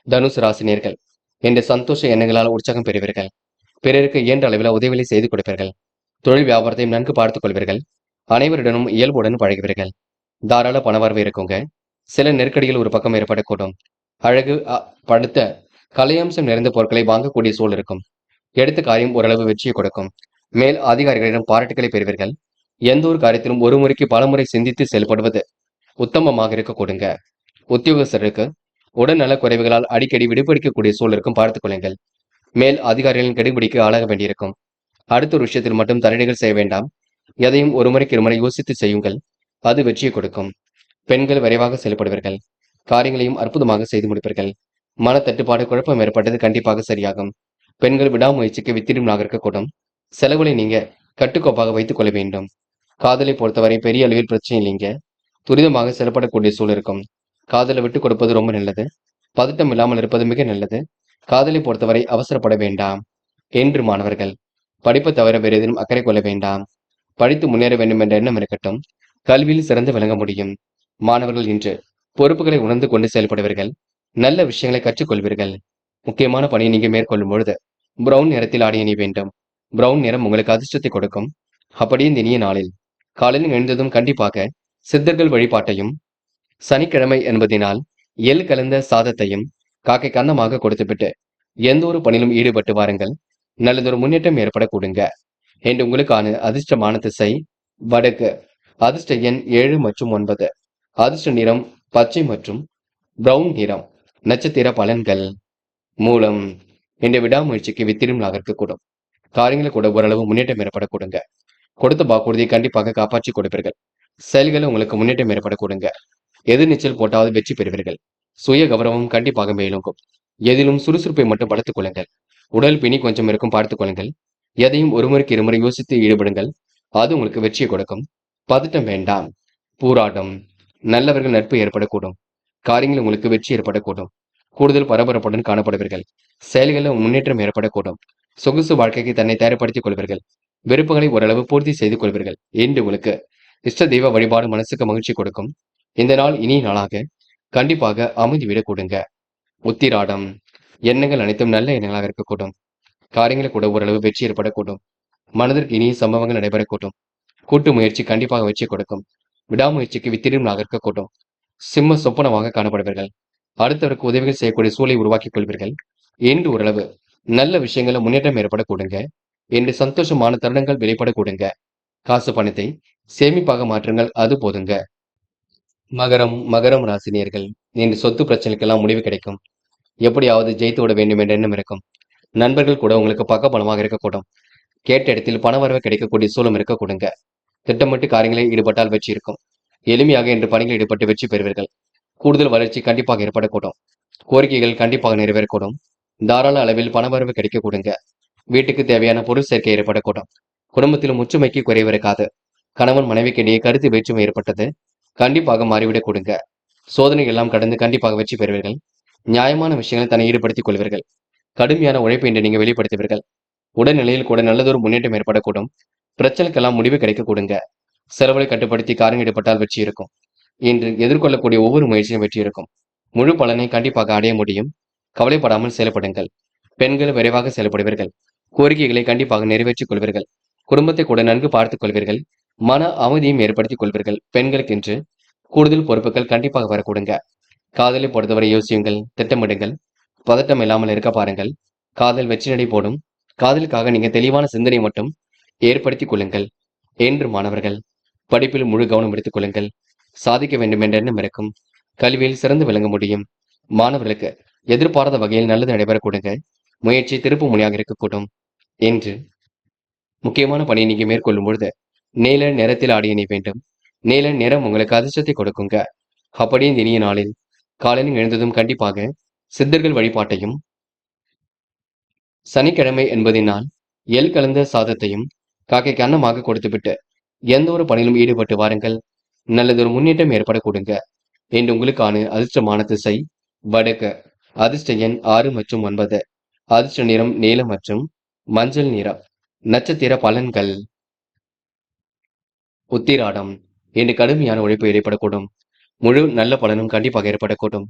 தனுசு ராசினியர்கள் என்ற சந்தோஷ எண்ணங்களால் உற்சாகம் பெறுவீர்கள். பிறருக்கு இயன்ற அளவில் உதவிகளை செய்து கொடுப்பீர்கள். தொழில் வியாபாரத்தையும் நன்கு பார்த்துக் கொள்வீர்கள். அனைவருடனும் இயல்புடன் பழகுவீர்கள். தாராள பணவரவு இருக்குங்க. சில நெருக்கடிகள் ஒரு பக்கம் ஏற்படக்கூடும். அழகு படுத்த கலையம்சம் நிறைந்த பொருட்களை வாங்கக்கூடிய சூழல் இருக்கும். எடுத்த காரியம் ஓரளவு வெற்றியை கொடுக்கும். மேல் அதிகாரிகளிடம் பாராட்டுகளை பெறுவீர்கள். எந்த ஒரு காரியத்திலும் ஒரு முறைக்கு பல முறை சிந்தித்து செயல்படுவது உத்தமமாக இருக்க கொடுங்க. உத்தியோகஸ்தருக்கு உடல்நல குறைவுகளால் அடிக்கடி விடுபடிக்கக்கூடிய சூழலுக்கும் பார்த்துக் கொள்ளுங்கள். மேல் அதிகாரிகளின் கடைபிடிக்க ஆளாக வேண்டியிருக்கும். அடுத்த ஒரு விஷயத்தில் மட்டும் தலையீடுகள் செய்ய வேண்டாம். எதையும் ஒரு முறைக்கு இருமுறை யோசித்து செய்யுங்கள். அது வெற்றியை கொடுக்கும். பெண்கள் விரைவாக செயல்படுவீர்கள். காரியங்களையும் அற்புதமாக செய்து முடிப்பீர்கள். மன தட்டுப்பாடு குழப்பம் ஏற்பட்டது கண்டிப்பாக சரியாகும். பெண்கள் விடாமுயற்சிக்கு வித்திடும்னாக இருக்கக்கூடும். செலவுகளை நீங்க கட்டுக்கோப்பாக வைத்துக் கொள்ள வேண்டும். காதலை பொறுத்தவரை பெரிய அளவில் பிரச்சனை இல்லைங்க. துரிதமாக செயல்படக்கூடிய சூழல் இருக்கும். காதலை விட்டுக் கொடுப்பது ரொம்ப நல்லது. பதட்டம் இல்லாமல் இருப்பது மிக நல்லது. காதலை பொறுத்தவரை அவசரப்பட வேண்டாம். என்று மாணவர்கள் படிப்பு தவிர வேறு எதிலும் அக்கறை கொள்ள வேண்டாம். படித்து முன்னேற வேண்டும் என்ற எண்ணம் இருக்கட்டும். கல்வியில் சிறந்து விளங்க முடியும். மாணவர்கள் இன்று பொறுப்புகளை உணர்ந்து கொண்டு செயல்படுவீர்கள். நல்ல விஷயங்களை கற்றுக்கொள்வீர்கள். முக்கியமான பணியை நீங்க மேற்கொள்ளும் பொழுது பிரவுன் நிறத்தில் ஆடை அணிய வேண்டும். பிரவுன் நிறம் உங்களுக்கு அதிர்ஷ்டத்தை கொடுக்கும். அப்படியே இந்த இனிய நாளில் காலையில் எழுந்ததும் கண்டிப்பாக சித்தர்கள் வழிபாட்டையும், சனிக்கிழமை என்பதினால் எள் கலந்த சாதத்தையும் காக்கை கன்னமாக கொடுத்துவிட்டு எந்த ஒரு பணியிலும் ஈடுபட்டு வாருங்கள். நல்லதொரு முன்னேற்றம் ஏற்பட கூடுங்க. என்று உங்களுக்கான அதிர்ஷ்டமான திசை வடக்கு. அதிர்ஷ்ட எண் 7 மற்றும் 9. அதிர்ஷ்ட நிறம் பச்சை மற்றும் பிரவுன் நிறம். நட்சத்திர பலன்கள். மூலம், என்ற விடாமுயற்சிக்கு வித்திடும் இருக்கக்கூடும். காரியங்களை கூட ஓரளவு முன்னேற்றம் ஏற்பட கொடுங்க. கொடுத்த வாக்குறுதியை கண்டிப்பாக காப்பாற்றி கொடுப்பீர்கள். செயல்களை உங்களுக்கு முன்னேற்றம் ஏற்பட கொடுங்க. எதிர்நீச்சல் போட்டாவது வெற்றி பெறுவீர்கள். சுய கௌரவம் கண்டிப்பாக மேலோங்கும். எதிலும் சுறுசுறுப்பை மட்டும் படுத்துக் கொள்ளுங்கள். உடல் பிணி கொஞ்சம் இருக்கும், பார்த்துக் கொள்ளுங்கள். எதையும் ஒரு முறைக்கு இருமுறை யோசித்து ஈடுபடுங்கள். அது உங்களுக்கு வெற்றியை கொடுக்கும். பதட்டம் வேண்டாம். பூராட்டம், நல்லவர்கள் நட்பு ஏற்படக்கூடும். காரியங்கள் உங்களுக்கு வெற்றி ஏற்படக்கூடும். கூடுதல் பரபரப்புடன் காணப்படுவீர்கள். செயல்களில் முன்னேற்றம் ஏற்படக்கூடும். சொகுசு வாழ்க்கைக்கு தன்னை தயார்படுத்திக் கொள்வீர்கள். விருப்பங்களை ஓரளவு பூர்த்தி செய்து கொள்வீர்கள். என்று உங்களுக்கு இஷ்ட தெய்வ வழிபாடு மனசுக்கு மகிழ்ச்சி கொடுக்கும். இந்த நாள் இனிய நாளாக கண்டிப்பாக அமைதி விட கொடுங்க. உத்திராடம், எண்ணங்கள் அனைத்தும் நல்ல எண்ணங்களாக இருக்கக்கூடும். காரியங்களை கூட ஓரளவு வெற்றி ஏற்படக்கூடும். மனதிற்கு இனிய சம்பவங்கள் நடைபெறக்கூடும். கூட்டு முயற்சி கண்டிப்பாக வெற்றி கொடுக்கும். விடாமுயற்சிக்கு வித்திடும் இருக்கக்கூடும். சிம்ம சொப்பனமாக காணப்படுவீர்கள். அடுத்தவருக்கு உதவிகள் செய்யக்கூடிய சூழலை உருவாக்கிக் கொள்வீர்கள். என்று ஓரளவு நல்ல விஷயங்கள முன்னேற்றம் ஏற்பட கொடுங்க. என்று சந்தோஷமான தருணங்கள் வெளிப்பட கொடுங்க. காசு பணத்தை சேமிப்பாக மாற்றுங்கள், அது போதுங்க. மகரம் ராசினியர்கள், இன்று சொத்து பிரச்சனைக்கெல்லாம் முடிவு கிடைக்கும். எப்படியாவது ஜெயித்து விட வேண்டும் என்ற எண்ணம் இருக்கும். நண்பர்கள் கூட உங்களுக்கு பக்க பலமாக இருக்கக்கூடும். கேட்ட இடத்தில் பண வரவு கிடைக்கக்கூடிய சூழம் இருக்க கொடுங்க. திட்டமிட்டு காரியங்களில் ஈடுபட்டால் வெற்றி இருக்கும். எளிமையாக இன்று பணிகளில் ஈடுபட்டு வெற்றி பெறுவீர்கள். கூடுதல் வளர்ச்சி கண்டிப்பாக ஏற்படக்கூடும். கோரிக்கைகள் கண்டிப்பாக நிறைவேறக்கூடும். தாராள அளவில் பணவரவு கிடைக்க கொடுங்க. வீட்டுக்கு தேவையான பொருள் சேர்க்கை ஏற்படக்கூடும். குடும்பத்திலும் ஒற்றுமைக்கு குறைவு இருக்காது. கணவன் மனைவிக்கு இடையே கருத்து வேற்றுமை ஏற்பட்டது கண்டிப்பாக மாறிவிடக் கொடுங்க. சோதனை எல்லாம் கடந்து கண்டிப்பாக வெற்றி பெறுவீர்கள். நியாயமான விஷயங்களை தன்னை ஈடுபடுத்திக் கொள்வீர்கள். கடுமையான உழைப்பு என்று நீங்க வெளிப்படுத்துவீர்கள். உடல்நிலையில் கூட நல்லதொரு முன்னேற்றம் ஏற்படக்கூடும். பிரச்சனைக்கெல்லாம் முடிவு கிடைக்க கொடுங்க. செலவுகளை கட்டுப்படுத்தி காரியம் ஈடுபட்டால் வெற்றி இருக்கும். இன்று எதிர்கொள்ளக்கூடிய ஒவ்வொரு முயற்சியும் வெற்றி இருக்கும். முழு பலனை கண்டிப்பாக அடைய முடியும். கவலைப்படாமல் செயல்படுங்கள். பெண்கள் விரைவாக செயல்படுவீர்கள். கோரிக்கைகளை கண்டிப்பாக நிறைவேற்றிக் கொள்வீர்கள். குடும்பத்தை கூட நன்கு பார்த்துக் கொள்வீர்கள். மன அமைதியும் ஏற்படுத்திக் கொள்வீர்கள். பெண்களுக்கு இன்று கூடுதல் பொறுப்புகள் கண்டிப்பாக வரக்கூடுங்க. காதலை பொறுத்தவரை யோசியுங்கள், திட்டமிடுங்கள். பதட்டம் இல்லாமல் இருக்க பாருங்கள். காதல் வெற்றி நடை போடும். காதலுக்காக நீங்க தெளிவான சிந்தனை மட்டும் ஏற்படுத்திக் கொள்ளுங்கள். என்று மாணவர்கள் படிப்பில் முழு கவனம் எடுத்துக் கொள்ளுங்கள். சாதிக்க வேண்டும் என்ற எண்ணம் இருக்கும். கல்வியில் சிறந்து விளங்க முடியும். மாணவர்களுக்கு எதிர்பாராத வகையில் நல்லது நடைபெற கொடுங்க. முயற்சி திருப்பு முனையாக இருக்கக்கூடும். என்று முக்கியமான பணியை நீங்க மேற்கொள்ளும் பொழுது நீல நிறத்தில் ஆடிய நீ வேண்டும். நீல நிறம் உங்களுக்கு அதிர்ஷ்டத்தை கொடுக்குங்க. அப்படியே இந்த இனிய நாளில் காலையில் எழுந்ததும் கண்டிப்பாக சித்தர்கள் வழிபாட்டையும், சனிக்கிழமை என்பதினால் எள் கலந்த சாதத்தையும் காக்கைக்கு அன்னமாக கொடுத்துவிட்டு எந்த ஒரு பணியிலும் ஈடுபட்டு வாருங்கள். நல்லதொரு முன்னேற்றம் ஏற்பட கொடுங்க. என்று உங்களுக்கான அதிர்ஷ்டமான திசை வடக்கு. அதிர்ஷ்ட எண் 6 மற்றும் 9. அதிர்ஷ்ட நிறம் நீலம் மற்றும் மஞ்சள் நிறம். நட்சத்திர பலன்கள். உத்திராடம். இன்று கடுமையான உழைப்பு ஏற்படக்கூடும். முழு நல்ல பலனும் கண்டிப்பாக ஏற்படக்கூடும்.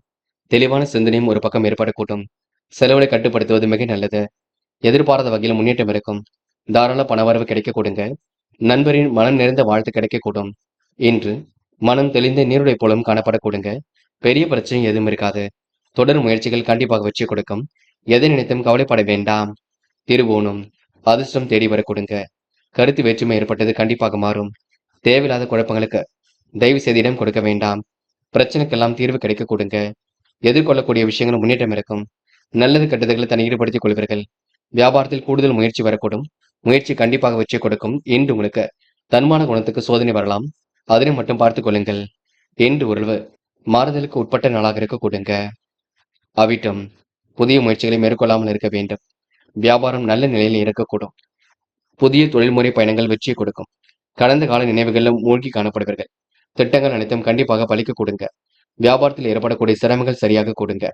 தெளிவான சிந்தனையும் ஒரு பக்கம் ஏற்படக்கூடும். செலவுகளை கட்டுப்படுத்துவது மிக நல்லது. எதிர்பாராத வகையில் முன்னேற்றம் இருக்கும். தாராள பணவரவு கிடைக்க கொடுங்க. நண்பரின் மனம் நிறைந்த வாழ்த்து கிடைக்கக்கூடும். இன்று மனம் தெளிந்த நீருடை போலும் காணப்படக்கூடுங்க. பெரிய பிரச்சனை எதுவும் இருக்காது. தொடர் முயற்சிகள் கண்டிப்பாக வெற்றி கொடுக்கும். எதை நினைத்தும் கவலைப்பட வேண்டாம். திருவோணம். அதிர்ஷ்டம் தேடி வர கொடுங்க. கருத்து வேற்றுமை ஏற்பட்டது கண்டிப்பாக மாறும். தேவையில்லாத குழப்பங்களுக்கு தயவு செய்து இடம் கொடுக்க வேண்டாம். பிரச்சனைக்கெல்லாம் தீர்வு கிடைக்க கொடுங்க. எதிர்கொள்ளக்கூடிய விஷயங்கள் முன்னேற்றம் இருக்கும். நல்லது கெட்டதுகளை தன்னை ஈடுபடுத்திக் கொள்வீர்கள். வியாபாரத்தில் கூடுதல் முயற்சி வரக்கூடும். முயற்சி கண்டிப்பாக வெற்றி கொடுக்கும். இன்று உங்களுக்கு தன்மான குணத்துக்கு சோதனை வரலாம். அதனை மட்டும் பார்த்துக் கொள்ளுங்கள். என்று உறவு மாறுதலுக்கு உட்பட்ட நாளாக இருக்க கொடுங்க. அவிட்டம். புதிய முயற்சிகளை மேற்கொள்ளாமல் இருக்க வேண்டும். வியாபாரம் நல்ல நிலையில் இருக்கக்கூடும். புதிய தொழில்முறை பயணங்கள் வெற்றியை கொடுக்கும். கடந்த கால நினைவுகளிலும் மூழ்கி காணப்படுவீர்கள். திட்டங்கள் அனைத்தும் கண்டிப்பாக பலிக்க கொடுங்க. வியாபாரத்தில் ஏற்படக்கூடிய சிரமங்கள் சரியாக கொடுங்க.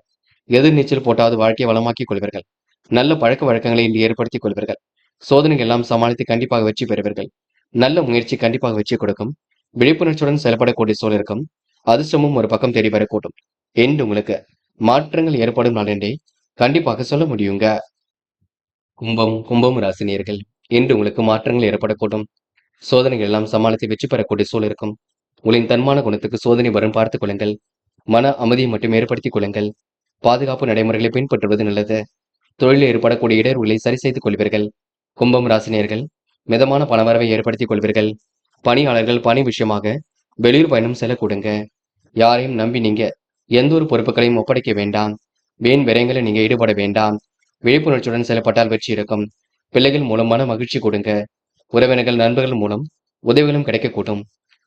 எதிர்நீச்சல் போட்டாவது வாழ்க்கையை வளமாக்கிக் கொள்வீர்கள். நல்ல பழக்க வழக்கங்களை இன்று ஏற்படுத்திக் கொள்வீர்கள். சோதனைகள் எல்லாம் சமாளித்து கண்டிப்பாக வெற்றி பெறுவீர்கள். நல்ல முயற்சி கண்டிப்பாக வெற்றி கொடுக்கும். விழிப்புணர்ச்சியுடன் செயல்படக்கூடிய சூழல் இருக்கும். அதிர்ஷ்டமும் ஒரு பக்கம் தேடி வரக்கூடும். என்று உங்களுக்கு மாற்றங்கள் ஏற்படும் நாளென்றே கண்டிப்பாக சொல்ல முடியுங்க. கும்பம் ராசினியர்கள் இன்று உங்களுக்கு மாற்றங்கள் ஏற்படக்கூடும். சோதனைகள் எல்லாம் சமாளித்து வெற்றி பெறக்கூடிய சூழல் இருக்கும். உங்களின் தன்மான குணத்துக்கு சோதனை வரும் பார்த்துக் கொள்ளுங்கள். மன அமைதியை மட்டும் ஏற்படுத்திக் கொள்ளுங்கள். பாதுகாப்பு நடைமுறைகளை பின்பற்றுவது நல்லது. தொழிலில் ஏற்படக்கூடிய இடர்வுகளை சரி செய்து கொள்வீர்கள். கும்பம் ராசினியர்கள் மிதமான பணவரவை ஏற்படுத்திக் கொள்வீர்கள். பணியாளர்கள் பணி விஷயமாக வெளியூர் பயணம் செல்ல கொடுங்க. யாரையும் நம்பி நீங்க எந்த ஒரு பொறுப்புகளையும் ஒப்படைக்க வேண்டாம். வீண் விரயங்களை நீங்க ஈடுபட வேண்டாம். விழிப்புணர்ச்சியுடன் செயல்பட்டால் வெற்றி இருக்கும். பிள்ளைகள் மூலமான மகிழ்ச்சி கொடுங்க. உறவினர்கள் நண்பர்கள் மூலம் உதவிகளும் கிடைக்கக்கூடும்.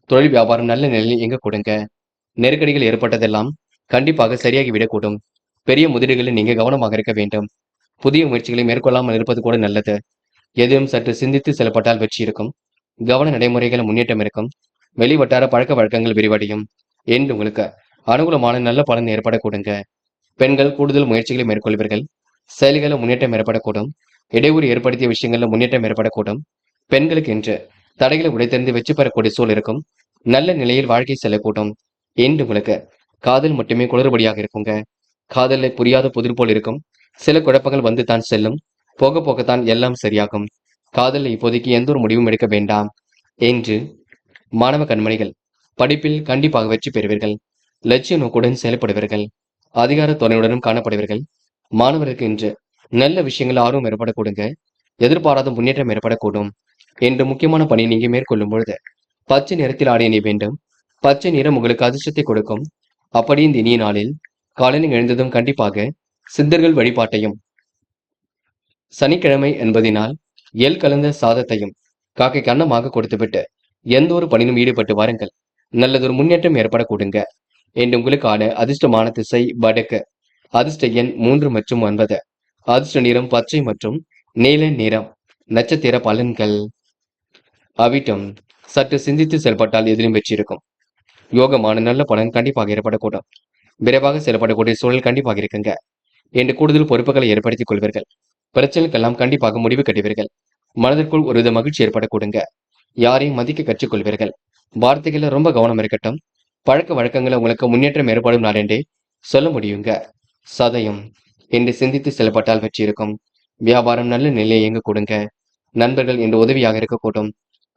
தொழில் வியாபாரம் நல்ல நிலையில் இயங்க கொடுங்க. நெருக்கடிகள் ஏற்பட்டதெல்லாம் கண்டிப்பாக சரியாகி விடக்கூடும். பெரிய முதலீடுகளில் நீங்க கவனமாக இருக்க வேண்டும். புதிய முயற்சிகளை மேற்கொள்ளாமல் இருப்பது கூட நல்லது. எதையும் சற்று சிந்தித்து செயல்பட்டால் வெற்றி இருக்கும். கவன நடைமுறைகள் முன்னேற்றம் இருக்கும். வெளிவட்டார பழக்க வழக்கங்கள் விரிவடையும். என்று உங்களுக்கு அனுகூலமான நல்ல பலன் ஏற்பட கொடுங்க. பெண்கள் கூடுதல் முயற்சிகளை மேற்கொள்வீர்கள். செயல்களில் முன்னேற்றம் ஏற்படக்கூடும். இடையூறு ஏற்படுத்திய விஷயங்களில் முன்னேற்றம் ஏற்படக்கூடும். பெண்களுக்கு என்று தடைகளை உடைத்தெறிந்து வெற்றி பெறக்கூடிய சூழல் இருக்கும். நல்ல நிலையில் வாழ்க்கை செல்லக்கூடும். என்று உங்களுக்கு காதல் மட்டுமே குளறுபடியாக இருக்குங்க. காதலை புரியாத புதிர் போல் இருக்கும். சில குழப்பங்கள் வந்து தான் செல்லும். போக போகத்தான் எல்லாம் சரியாகும். காதலில் இப்போதைக்கு எந்த ஒரு முடிவும் எடுக்க வேண்டாம். என்று மாணவ கண்மணிகள் படிப்பில் கண்டிப்பாக வெற்றி பெறுவீர்கள். லட்சிய நோக்குடன் செயல்படுவீர்கள். அதிகார துணையுடனும் காணப்படுவீர்கள். மாணவர்களுக்கு இன்று நல்ல விஷயங்கள் ஆர்வம் ஏற்பட கொடுங்க. எதிர்பாராத முன்னேற்றம் ஏற்படக்கூடும். என்று முக்கியமான பணி நீங்க மேற்கொள்ளும் பொழுது பச்சை நிறத்தில் ஆடிய நீ வேண்டும். பச்சை நிறம் உங்களுக்கு அதிர்ஷ்டத்தை கொடுக்கும். அப்படி இந்த இனிய நாளில் காலையில் எழுந்ததும் கண்டிப்பாக சித்தர்கள் வழிபாட்டையும், சனிக்கிழமை என்பதினால் எள் கலந்த சாதத்தையும் காக்கைக்கு அன்னமாக கொடுத்துவிட்டு எந்த ஒரு பணியிலும் ஈடுபட்டு வாருங்கள். நல்லதொரு முன்னேற்றம் ஏற்பட கொடுங்க. என்று உங்களுக்கான அதிர்ஷ்டமான திசை வடக்கு. அதிர்ஷ்ட எண் 3 மற்றும் 9. அதிர்ஷ்ட நிறம் பச்சை மற்றும் நீல நிறம். நட்சத்திர பலன்கள். அவிட்டம். சற்று சிந்தித்து செயல்பட்டால் எதிலும் வெற்றி இருக்கும். யோகமான நல்ல பலன் கண்டிப்பாக ஏற்படக்கூடும். விரைவாக செயல்படக்கூடிய சூழல் கண்டிப்பாக இருக்குங்க. என்று கூடுதல் பொறுப்புகளை ஏற்படுத்திக் கொள்வீர்கள். பிரச்சனைக்கெல்லாம் கண்டிப்பாக முடிவு கட்டுவீர்கள். மனதிற்குள் ஒருவித மகிழ்ச்சி ஏற்படக்கூடுங்க. யாரையும் மதிக்க கற்றுக்கொள்வீர்கள். வார்த்தைகள்ல ரொம்ப கவனம் இருக்கட்டும். பழக்க வழக்கங்களை உங்களுக்கு முன்னேற்றம் ஏற்படும் நாள் என்றே சொல்ல முடியுங்க. சதயம் என்று சிந்தித்து செயல்பட்டால் வெற்றி இருக்கும். வியாபாரம் நல்ல நிலையை இயங்க கொடுங்க. நண்பர்கள் என்று உதவியாக இருக்கக்கூடும்.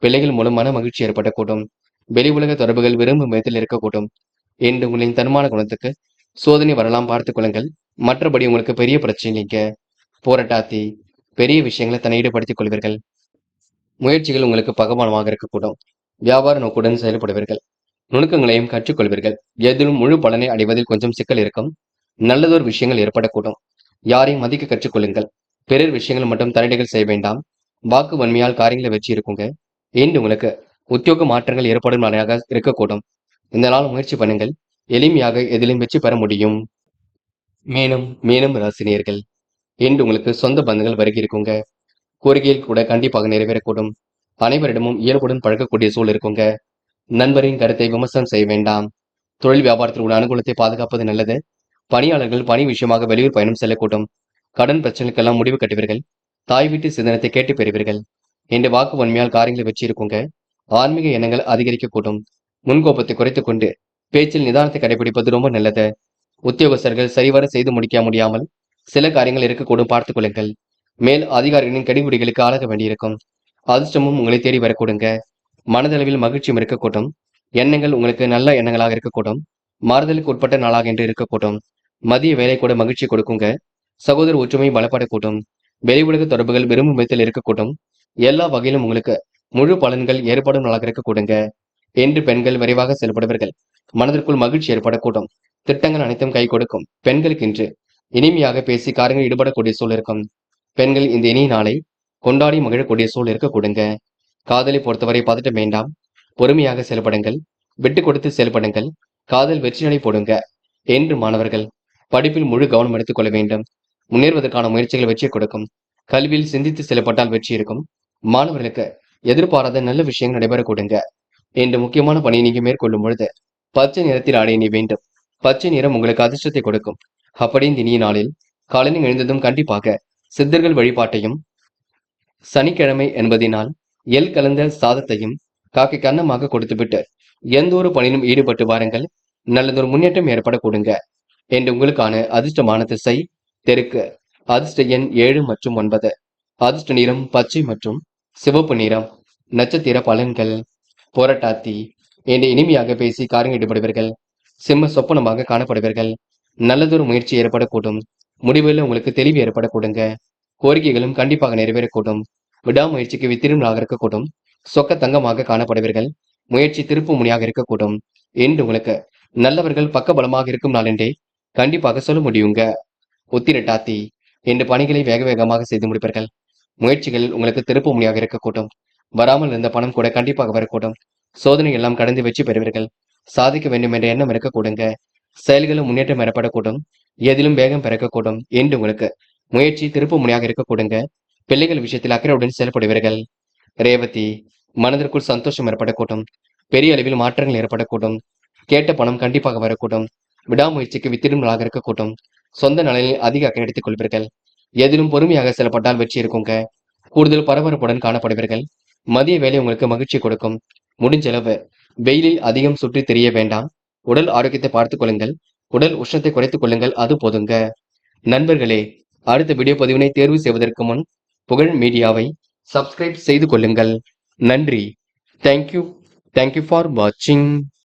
பிள்ளைகள் மூலம் மன மகிழ்ச்சி ஏற்படக்கூடும். வெளி உலக தொடர்புகள் விரும்பும் விதத்தில் இருக்கக்கூடும். என்று உங்களின் தன்மான குணத்துக்கு சோதனை வரலாம், பார்த்துக் கொள்ளுங்கள். மற்றபடி உங்களுக்கு பெரிய பிரச்சனை இல்லைங்க. போராட்டாத்தி பெரிய விஷயங்களை தன்னை ஈடுபடுத்திக் கொள்வீர்கள். முயற்சிகள் உங்களுக்கு பகவானமாக இருக்கக்கூடும். வியாபார நோக்குடன் செயல்படுவீர்கள். நுணுக்கங்களையும் கற்றுக்கொள்வீர்கள். எதிலும் முழு பலனை அடைவதில் கொஞ்சம் சிக்கல் இருக்கும். நல்லதொரு விஷயங்கள் ஏற்படக்கூடும். யாரையும் மதிக்க கற்றுக்கொள்ளுங்கள். பிறர் விஷயங்கள் மட்டும் தலையீடுகள் செய்ய வேண்டாம். வாக்கு வன்மையால் காரியங்களை வெற்றி இருக்குங்க. இன்று உங்களுக்கு உத்தியோக மாற்றங்கள் ஏற்படும் நாளாக இருக்கக்கூடும். இந்த நாள் முயற்சி பண்ணுங்கள். எளிமையாக எதிலும் வெற்றி பெற முடியும். மீனம் ராசினியர்கள், இன்று உங்களுக்கு சொந்த பந்தங்கள் வருகை இருக்குங்க. கோரிக்கையில் கூட கண்டிப்பாக நிறைவேறக்கூடும். அனைவரிடமும் இயல்புடன் பழக்கக்கூடிய சூழல் இருக்குங்க. நண்பரின் கருத்தை விமர்சனம் செய்ய வேண்டாம். தொழில் வியாபாரத்தில் உள்ள அனுகூலத்தை பாதுகாப்பது நல்லது. பணியாளர்கள் பணி விஷயமாக வெளியூர் பயணம் செல்லக்கூடும். கடன் பிரச்சனைக்கெல்லாம் முடிவு கட்டுவீர்கள். தாய் வீட்டு சிந்தனத்தை கேட்டு பெறுவீர்கள். இன்று வாக்கு வன்மையால் காரியங்களை வெற்றி இருக்குங்க. ஆன்மீக எண்ணங்கள் அதிகரிக்கக்கூடும். முன்கோபத்தை குறைத்துக் கொண்டு பேச்சில் நிதானத்தை கடைபிடிப்பது ரொம்ப நல்லது. உத்தியோகஸ்தர்கள் சரிவர செய்து முடிக்க முடியாமல் சில காரியங்கள் இருக்கக்கூடும், பார்த்துக் கொள்ளுங்கள். மேல் அதிகாரிகளின் கடிபிடிகளுக்கு ஆளாக வேண்டியிருக்கும். அதிர்ஷ்டமும் உங்களை தேடி வரக்கூடுங்க. மனதளவில் மகிழ்ச்சியும் இருக்கக்கூடும். எண்ணங்கள் உங்களுக்கு நல்ல எண்ணங்களாக இருக்கக்கூடும். மாறுதலுக்கு உட்பட்ட நாளாக என்று இருக்கக்கூடும். மதிய வேலை கூட மகிழ்ச்சி கொடுக்குங்க. சகோதர ஒற்றுமை பலப்படக்கூடும். வெளி உலக தொடர்புகள் விரும்பும் விதத்தில் இருக்கக்கூடும். எல்லா வகையிலும் உங்களுக்கு முழு பலன்கள் ஏற்படும் நாளாக இருக்கக்கூடுங்க. என்று பெண்கள் விரைவாக செயல்படுவீர்கள். மனதிற்குள் மகிழ்ச்சி ஏற்படக்கூடும். திட்டங்கள் அனைத்தும் கை கொடுக்கும். பெண்களுக்கு இன்று இனிமையாக பேசி காரியங்கள் ஈடுபடக்கூடிய சூழல் இருக்கும். பெண்கள் இந்த இனிய நாளை கொண்டாடி மகிழக்கூடிய சூழல் இருக்க கொடுங்க. காதலை பொறுத்தவரை பதட்டம் வேண்டாம். பொறுமையாக செயல்படுங்கள். விட்டு கொடுத்து செயல்படுங்கள். காதல் வெற்றி நடை போடுங்க. என்று மாணவர்கள் படிப்பில் முழு கவனம் எடுத்துக் கொள்ள வேண்டும். முன்னேறுவதற்கான முயற்சிகள் வெற்றி கொடுக்கும். கல்வியில் சிந்தித்து செயல்பட்டால் வெற்றி இருக்கும். மாணவர்களுக்கு எதிர்பாராத நல்ல விஷயங்கள் நடைபெற கொடுங்க. என்று முக்கியமான பணியை நீங்க மேற்கொள்ளும் பொழுது பச்சை நிறத்தில் ஆடை நீ வேண்டும். பச்சை நிறம் உங்களுக்கு அதிர்ஷ்டத்தை கொடுக்கும். அப்படி இந்த இனிய நாளில் காலையில் எழுந்ததும் கண்டிப்பாக சித்தர்கள் வழிபாட்டையும், சனிக்கிழமை என்பதினால் எல் கலந்த சாதத்தையும் காக்கை கன்னமாக கொடுத்துவிட்டு எந்த ஒரு பணியிலும் ஈடுபட்டு வாருங்கள். நல்லதொரு முன்னேற்றம் ஏற்பட கொடுங்க. என்று உங்களுக்கான அதிர்ஷ்டமான திசை தெற்கு. அதிர்ஷ்ட எண் 7 மற்றும் 9. அதிர்ஷ்ட நிறம் பச்சை மற்றும் சிவப்பு நிறம். நட்சத்திர பலன்கள். போராட்டாத்தி என்று இனிமையாக பேசி காரியங்கள் ஈடுபடுவீர்கள். சிம்ம சொப்பனமாக காணப்படுவீர்கள். நல்லதொரு முயற்சி ஏற்படக்கூடும். முடிவில் உங்களுக்கு தெளிவு ஏற்படக்கூடுங்க. கோரிக்கைகளும் கண்டிப்பாக நிறைவேறக்கூடும். விடாமுயற்சிக்கு வித்திருநாளாக இருக்கக்கூடும். சொக்க தங்கமாக காணப்படுவீர்கள். முயற்சி திருப்பு முனையாக இருக்கக்கூடும். என்று உங்களுக்கு நல்லவர்கள் பக்க பலமாக இருக்கும் நாள் என்றே கண்டிப்பாக சொல்ல முடியுங்க. உத்திரட்டாத்தி என்று பணிகளை வேக வேகமாக செய்து முடிப்பீர்கள். முயற்சிகள் உங்களுக்கு திருப்பு முனையாக இருக்கக்கூடும். வராமல் இருந்த பணம் கூட கண்டிப்பாக வரக்கூடும். சோதனை எல்லாம் கடந்து வெற்றி பெறுவீர்கள். சாதிக்க வேண்டும் என்ற எண்ணம் இருக்கக்கூடுங்க. செயல்களும் முன்னேற்றம் ஏற்படக்கூடும். எதிலும் வேகம் பிறக்கக்கூடும். என்று உங்களுக்கு முயற்சி திருப்பு முனையாக இருக்கக்கூடுங்க. பிள்ளைகள் விஷயத்தில் அக்கறையுடன் செயல்படுவீர்கள். ரேவதி மனதிற்குள் சந்தோஷம் ஏற்படக்கூடும். பெரிய அளவில் மாற்றங்கள் ஏற்படக்கூடும். கேட்ட பணம் கண்டிப்பாக வரக்கூடும். விடாமுயற்சிக்கு வித்திடும் நாளாக இருக்கக்கூடும். சொந்த நலனில் அதிக அக்கறை எடுத்துக் கொள்வீர்கள். எதிலும் பொறுமையாக செயல்பட்டால் வெற்றி இருக்குங்க. கூடுதல் பரபரப்புடன் காணப்படுவீர்கள். மதிய வேலை உங்களுக்கு மகிழ்ச்சி கொடுக்கும். முடிஞ்சளவு வெயிலில் அதிகம் சுற்றி தெரிய வேண்டாம். உடல் ஆரோக்கியத்தை பார்த்துக் கொள்ளுங்கள். உடல் உஷ்ணத்தை குறைத்துக் கொள்ளுங்கள், அது போதுங்க. நண்பர்களே, அடுத்த வீடியோ பதிவினை தேர்வு செய்வதற்கு முன் புகழ் மீடியாவை சப்ஸ்கிரைப் செய்து கொள்ளுங்கள். நன்றி. தேங்க்யூ ஃபார் வாட்சிங்.